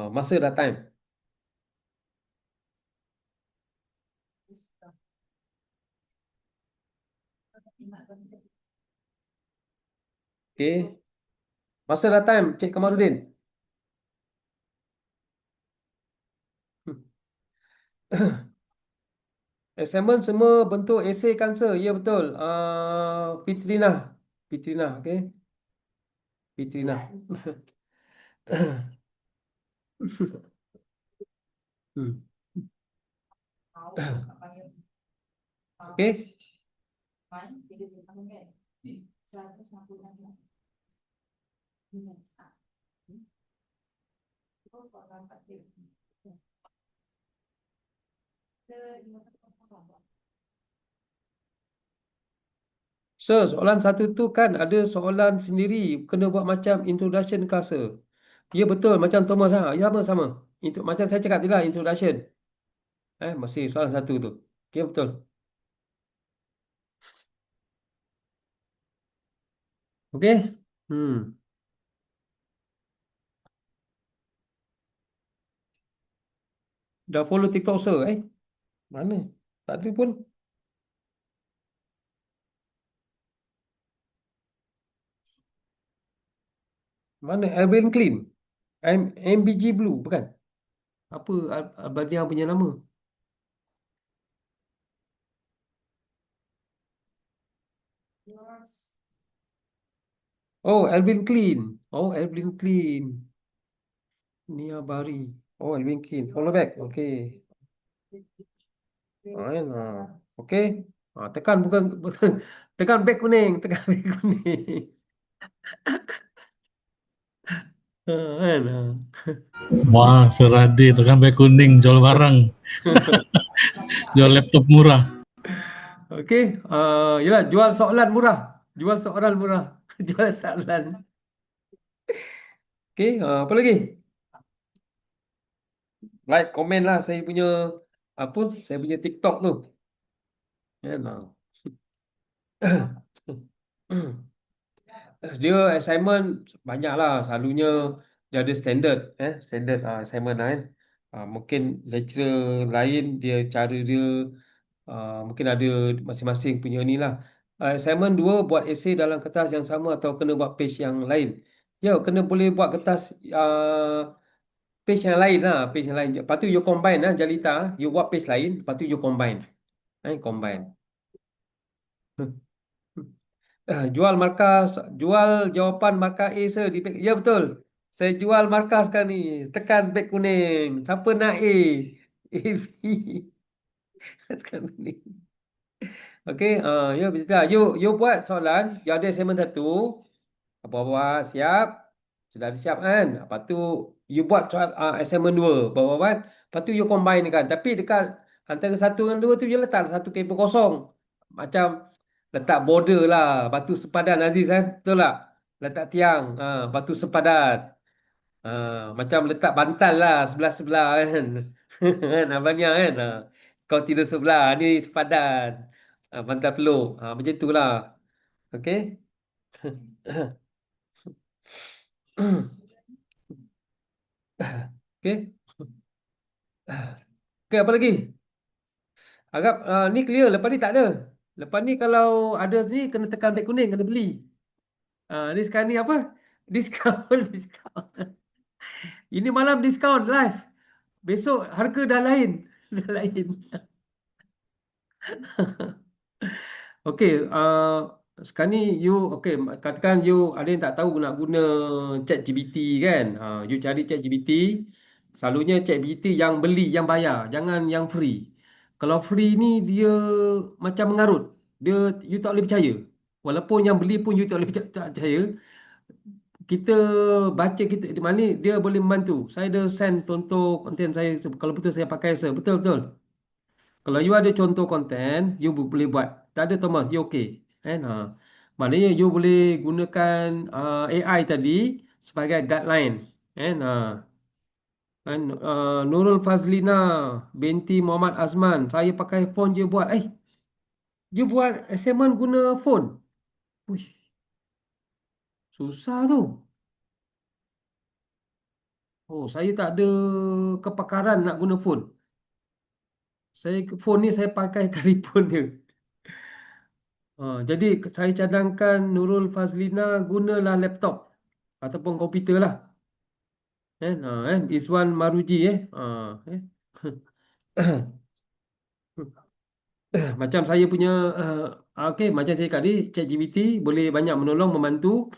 Masa dah time. Okey. Masa dah time Cik Kamarudin. Assignment semua bentuk esei kan sir? Ya betul. Fitrina, okey. Fitrina. Okey. Sir, soalan satu tu kan ada soalan sendiri. Kena buat macam introduction ke sir? Ya betul, macam Thomas Ya sama. Macam saya cakap tadi lah, introduction. Masih soalan satu tu. Ya betul. Okey. Dah follow TikTok sir Mana? Tak ada pun. Mana Alvin Clean? MBG Blue, bukan? Apa Albania punya nama? Oh, Alvin Clean. Oh, Alvin Clean. Nia Bari. Oh, Alvin Clean. Follow back. Okay. Kan? Okay. Tekan bukan tekan back kuning, tekan back kuning. Kan? Wah, serade tekan back kuning jual barang. Jual laptop murah. Okey, yalah jual soalan murah. Jual soalan murah. Jual soalan. Okey, apa lagi? Like, komen lah saya punya apa? Saya punya TikTok tu. Ya, dia assignment banyak lah. Selalunya dia ada standard, standard assignment lah kan. Mungkin lecturer lain dia cara dia mungkin ada masing-masing punya ni lah. Assignment 2 buat esei dalam kertas yang sama atau kena buat page yang lain. Ya, kena boleh buat kertas page yang lain lah, page yang lain. Lepas tu you combine lah Jalita, you buat page lain, lepas tu you combine. Combine. Jual markah, jual jawapan markah A sir di beg. Ya betul. Saya jual markah sekarang ni. Tekan beg kuning. Siapa nak A? A, B. Tekan kuning. Okey, ya betul lah. You buat soalan, you ada assignment 1. Buat siap. Sudah ada siap kan? Lepas tu you buat soal assignment 2. Buat. Lepas tu you combine kan. Tapi dekat antara 1 dan 2 tu you letak satu paper kosong. Macam letak border lah. Batu sepadan Aziz kan? Betul tak? Letak tiang. Batu sepadan. Macam letak bantal lah sebelah-sebelah kan. Kan abangnya kan? Kau tidur sebelah. Ni sepadan. Bantal peluk. Macam tu lah. Okey. Okey. Okey, apa lagi? Agak ni clear. Lepas ni tak ada. Lepas ni kalau ada ni kena tekan beg kuning, kena beli. Ni sekarang ni apa? Diskaun, diskaun. Ini malam diskaun live. Besok harga dah lain. Dah lain. Okey, sekarang ni you okey, katakan you ada yang tak tahu nak guna ChatGPT kan? You cari ChatGPT. Selalunya ChatGPT yang beli, yang bayar, jangan yang free. Kalau free ni dia macam mengarut. Dia you tak boleh percaya. Walaupun yang beli pun you tak boleh percaya. Kita baca kita di mana dia boleh membantu. Saya ada send contoh konten saya kalau betul saya pakai betul betul. Kalau you ada contoh konten, you boleh buat. Tak ada Thomas, you okey. Kan? Maknanya you boleh gunakan AI tadi sebagai guideline. Kan? Nurul Fazlina binti Muhammad Azman. Saya pakai phone je buat. Dia buat assignment guna phone. Uish, susah tu. Oh, saya tak ada kepakaran nak guna phone. Phone ni saya pakai telefon dia. Jadi saya cadangkan Nurul Fazlina gunalah laptop ataupun komputer lah. Izwan Maruji macam saya punya okey, macam saya tadi ChatGPT boleh banyak menolong, membantu.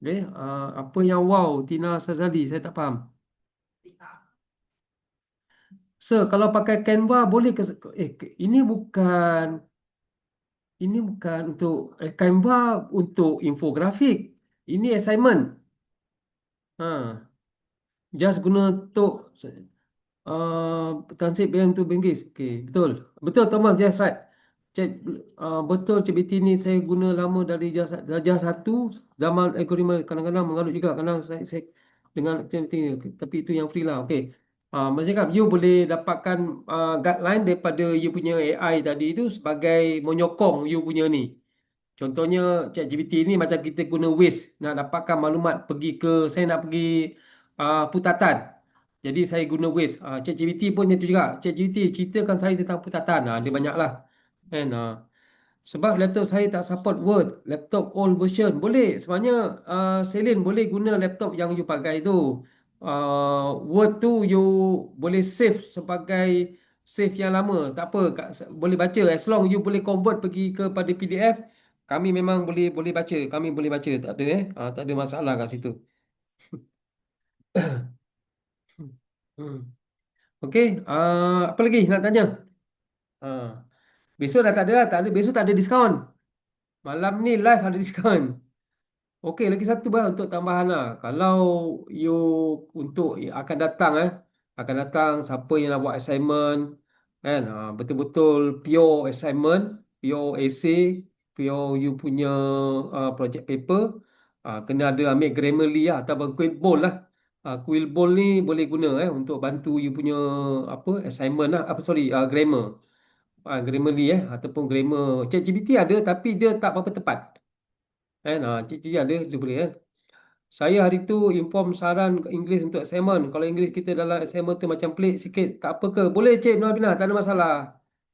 Okey, apa yang wow Tina Sazali saya tak faham. Sir, kalau pakai Canva boleh ke? Ini bukan untuk Canva untuk infografik. Ini assignment. Just guna untuk transip BM to Benggis. Okey, betul. Betul Thomas, just right. Betul ChatGPT ni saya guna lama dari darjah 1 zaman algoritma kadang-kadang mengarut juga kadang saya dengan activity ni. Tapi itu yang free lah. Okey. Macam cakap you boleh dapatkan guideline daripada you punya AI tadi tu sebagai menyokong you punya ni. Contohnya ChatGPT ni macam kita guna Waze nak dapatkan maklumat pergi ke saya nak pergi Putatan. Jadi saya guna Waze. ChatGPT pun itu juga. ChatGPT ceritakan saya tentang Putatan. Dia banyaklah. Kan? Sebab laptop saya tak support Word, laptop old version. Boleh, sebenarnya Selin boleh guna laptop yang you pakai tu. Word tu you boleh save sebagai save yang lama. Tak apa, boleh baca. As long you boleh convert pergi kepada PDF, kami memang boleh baca. Kami boleh baca, tak ada tak ada masalah kat situ. Hmm. Okey, apa lagi nak tanya? Ah, besok dah tak ada lah, tak ada. Besok tak ada diskaun. Malam ni live ada diskaun. Okey, lagi satu bah untuk tambahan lah. Kalau you untuk akan datang akan datang siapa yang nak buat assignment kan, betul-betul pure assignment, pure essay, pure you punya project paper, kena ada ambil Grammarly lah ataupun Quillbone lah. Quillbone ni boleh guna untuk bantu you punya apa assignment lah, apa sorry, grammar. Grammarly ataupun grammar. ChatGPT ada tapi dia tak berapa tepat. ChatGPT ada dia boleh Saya hari tu inform saran English untuk assignment. Kalau English kita dalam assignment tu macam pelik sikit, tak apa ke? Boleh Cik Norabina, tak ada masalah.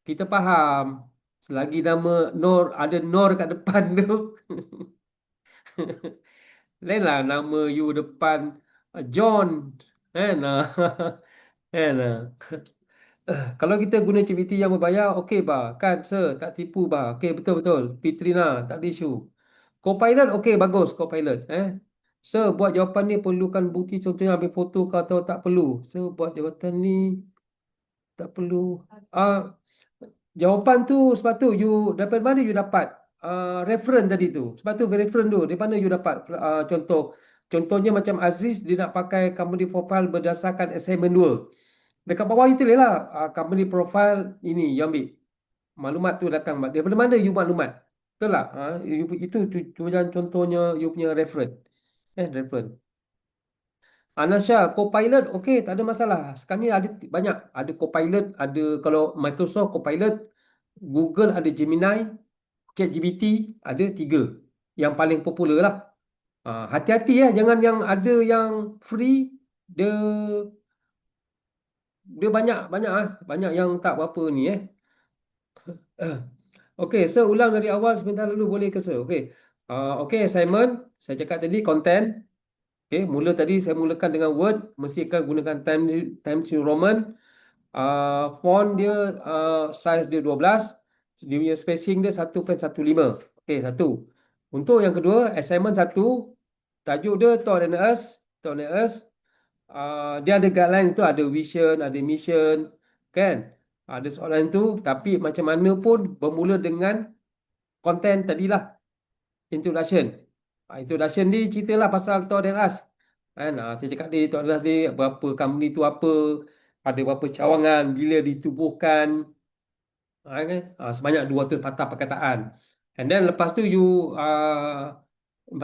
Kita faham. Selagi nama Nur, ada Nur kat depan tu. Lainlah nama you depan John. Kan? Kan? Kalau kita guna ChatGPT yang berbayar, okey bah. Kan, sir? Tak tipu bah. Okey, betul-betul. Fitrina, tak ada isu. Copilot, okey, bagus Copilot. So, buat jawapan ni perlukan bukti, contohnya ambil foto ke atau tak perlu. So, buat jawapan ni tak perlu. Jawapan tu sebab tu you daripada mana you dapat reference tadi tu. Sebab tu reference tu, dari mana you dapat contohnya macam Aziz dia nak pakai company profile berdasarkan assignment 2. Dekat bawah you tulis lah company profile ini you ambil. Maklumat tu datang daripada mana you maklumat. Betul tak? Itu contohnya you punya reference. Reference. Anasha, Copilot, okey, tak ada masalah. Sekarang ni ada banyak. Ada Copilot, ada kalau Microsoft Copilot, Google ada Gemini, ChatGPT, ada 3. Yang paling popular lah. Hati-hati jangan yang ada yang free, dia banyak yang tak berapa ni Okey, so ulang dari awal sebentar lalu boleh ke sir? Okey. Okey, assignment, saya cakap tadi content. Okay, mula tadi saya mulakan dengan Word, mesti akan gunakan Times New Roman. Font dia, size dia 12. Dia punya spacing dia 1.15. Okey, satu. Untuk yang kedua, assignment 1, tajuk dia Thought and Us. Dia ada guideline tu, ada vision, ada mission, kan? Ada soalan tu, tapi macam mana pun bermula dengan content tadilah. Introduction. Introduction ni ceritalah pasal Thought and Us. Kan? Saya cakap di Thought and Us ni berapa company tu apa, ada berapa cawangan, bila ditubuhkan, kan? Sebanyak 200 patah perkataan. And then lepas tu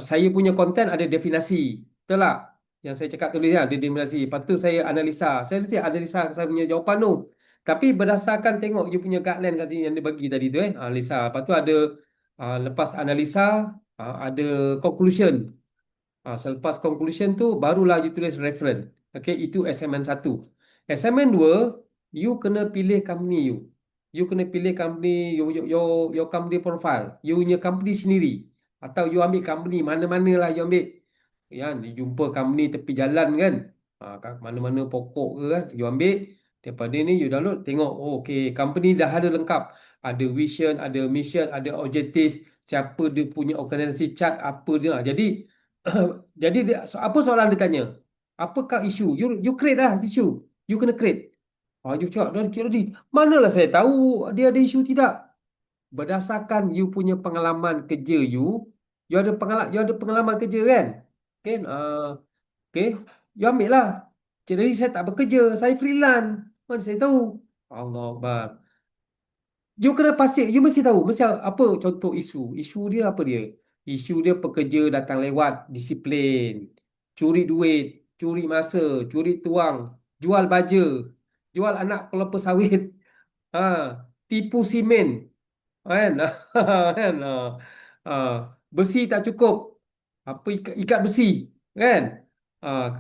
saya punya content ada definasi. Betul tak? Yang saya cakap tulis ada definisi. Lepas tu saya analisa. Saya nanti analisa saya punya jawapan tu. Tapi berdasarkan tengok you punya guideline tadi yang dia bagi tadi tu analisa. Lepas tu ada lepas analisa ada conclusion. Selepas conclusion tu barulah you tulis reference. Okay, itu assignment 1. Assignment 2, you kena pilih company you. You kena pilih company your company profile. You punya company sendiri. Atau you ambil company mana-mana lah you ambil. Ya, you jumpa company tepi jalan kan. Mana-mana pokok ke kan. You ambil. Daripada ni you download. Tengok. Okay. Company dah ada lengkap. Ada vision, ada mission, ada objektif. Siapa dia punya organisasi chart. Apa dia. Jadi apa soalan dia tanya? Apakah isu? You create lah isu. You kena create. You cakap, Cik Rodi, manalah saya tahu dia ada isu tidak? Berdasarkan you punya pengalaman kerja you ada pengalaman kerja kan? Kan? Okay. You ambil lah. Cik Rodi, saya tak bekerja. Saya freelance. Mana saya tahu? Allah Akbar. You kena pasti, you mesti tahu. Mesti apa contoh isu? Isu dia apa dia? Isu dia pekerja datang lewat, disiplin, curi duit, curi masa, curi tuang, jual baja, jual anak kelapa sawit, tipu simen, kan? Kan? Besi tak cukup, apa ikat besi, kan?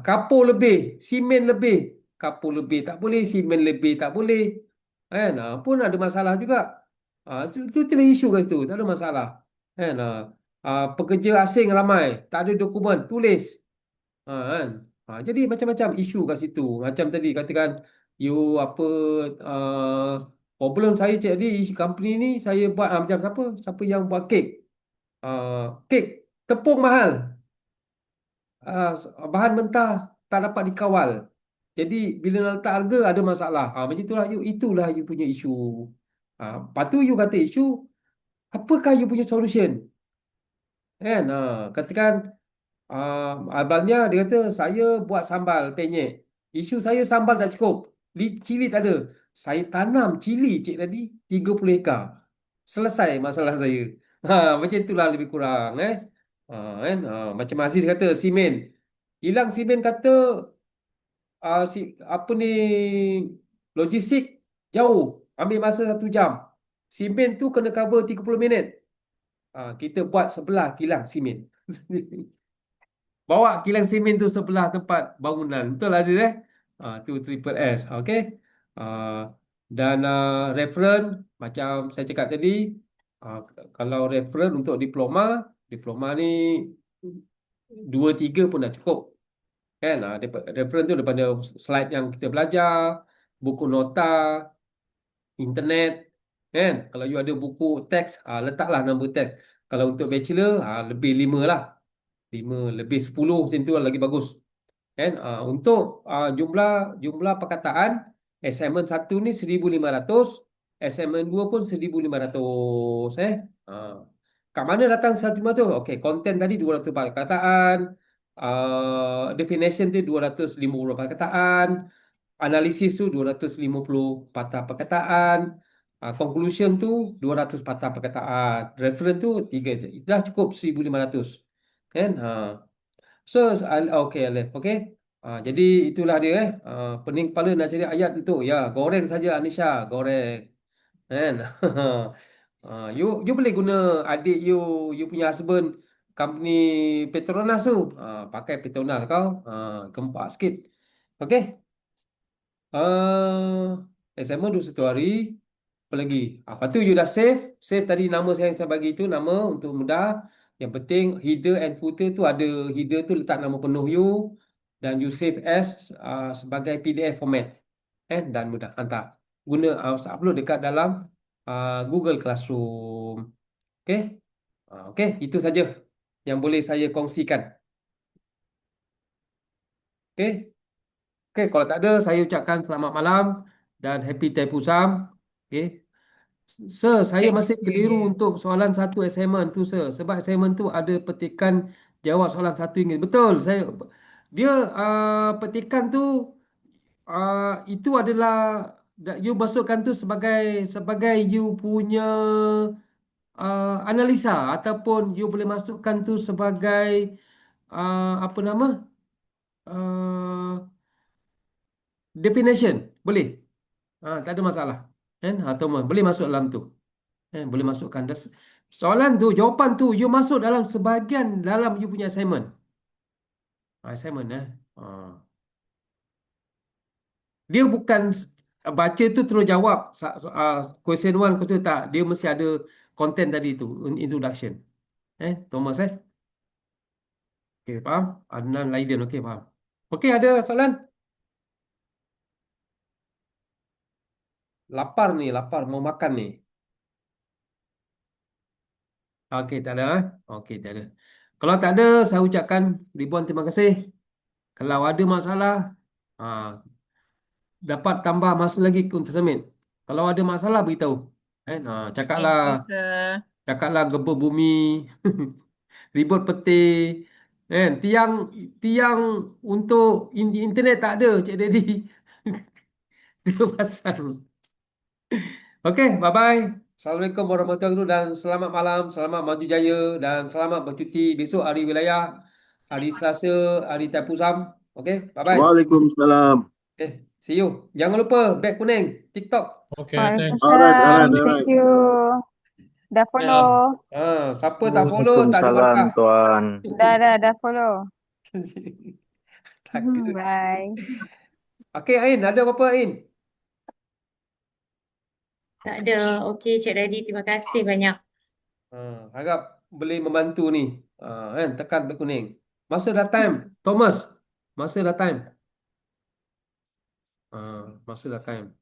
Kapur lebih, simen lebih, kapur lebih tak boleh, simen lebih tak boleh, kan? Pun ada masalah juga. Itu tidak isu kat situ, tak ada masalah. Kan? Pekerja asing ramai, tak ada dokumen, tulis. Kan? Jadi macam-macam isu kat situ. Macam tadi katakan you apa problem saya cik tadi company ni saya buat macam siapa yang buat kek. Kek tepung mahal. Bahan mentah tak dapat dikawal. Jadi bila nak letak harga ada masalah. Macam itulah you punya isu. Lepas tu you kata isu, apakah you punya solution? Kan? Katakan abalnya dia kata saya buat sambal penyet. Isu saya sambal tak cukup. Cili tak ada. Saya tanam cili cik tadi 30 ekar. Selesai masalah saya. Macam itulah lebih kurang kan? Macam Aziz kata simen. Hilang simen kata apa ni logistik jauh. Ambil masa 1 jam. Simen tu kena cover 30 minit. Kita buat sebelah kilang simen. Bawa kilang simen tu sebelah tempat bangunan. Betul Aziz tu triple S. Okey. Dan referen macam saya cakap tadi, kalau referen untuk diploma ni 2-3 pun dah cukup. Kan? Referen tu daripada slide yang kita belajar, buku nota, internet. Kan? Kalau you ada buku teks, letaklah nombor teks. Kalau untuk bachelor, lebih 5 lah. 5 lebih 10 macam tu lagi bagus. Kan? Untuk jumlah perkataan, assignment 1 ni 1,500, assignment 2 pun 1,500. Kat mana datang 1,500? Okey, konten tadi 200 perkataan, definition tu 250 perkataan, analisis tu 250 patah perkataan, conclusion tu 200 patah perkataan, reference tu 3. Dah cukup 1,500. Kan? So, okey Alif. Okey. Jadi itulah dia pening kepala nak cari ayat untuk ya, goreng saja Anisha, goreng. Kan? You boleh guna adik you punya husband company Petronas tu. Pakai Petronas kau. Gempak sikit. Okey. Assignment 21 hari. Apa lagi? Lepas tu you dah save. Save tadi nama saya bagi tu nama untuk mudah. Yang penting header and footer tu ada header tu letak nama penuh you dan you save as sebagai PDF format. Dan mudah hantar. Guna upload dekat dalam Google Classroom. Okey. Okey, itu saja yang boleh saya kongsikan. Okey. Okey, kalau tak ada saya ucapkan selamat malam dan happy Thaipusam. Okey. Sir, saya Thanks, masih keliru untuk soalan 1 assignment tu, sir. Sebab assignment tu ada petikan jawab soalan 1 ingin. Betul, dia petikan tu itu adalah you masukkan tu sebagai you punya analisa ataupun you boleh masukkan tu sebagai apa nama? Definition. Boleh. Tak ada masalah. Kan? Atau boleh masuk dalam tu. Boleh masukkan soalan tu, jawapan tu you masuk dalam sebahagian dalam you punya assignment. Assignment dia bukan baca tu terus jawab question 1, question tak. Dia mesti ada content tadi tu, introduction. Thomas okey, faham? Adnan Laiden, okey, faham. Okey, ada soalan? Lapar mau makan ni. Okey, tak ada. Okey, tak ada. Kalau tak ada, saya ucapkan ribuan terima kasih. Kalau ada masalah, dapat tambah masa lagi untuk submit. Kalau ada masalah, beritahu. Thank you, Cakaplah sir. gebur bumi, ribut peti. Tiang untuk internet tak ada, Cik Dedi. Dia pasal. Okey, bye-bye. Assalamualaikum warahmatullahi wabarakatuh dan selamat malam, selamat maju jaya dan selamat bercuti besok hari wilayah, hari Selasa, hari Thaipusam. Okey, bye-bye. Waalaikumsalam. See you. Jangan lupa beg kuning TikTok. Okay, thanks. Alright. Thank you. Dah follow. Siapa tak follow tak ada berkah. Tuan. Dah follow. Bye. Okey, Ain, ada apa-apa Ain? Tak ada. Okey, Cik Daddy. Terima kasih banyak. Harap boleh membantu ni. Kan, tekan beg kuning. Masa dah time. Thomas, masa dah time. Masa dah time.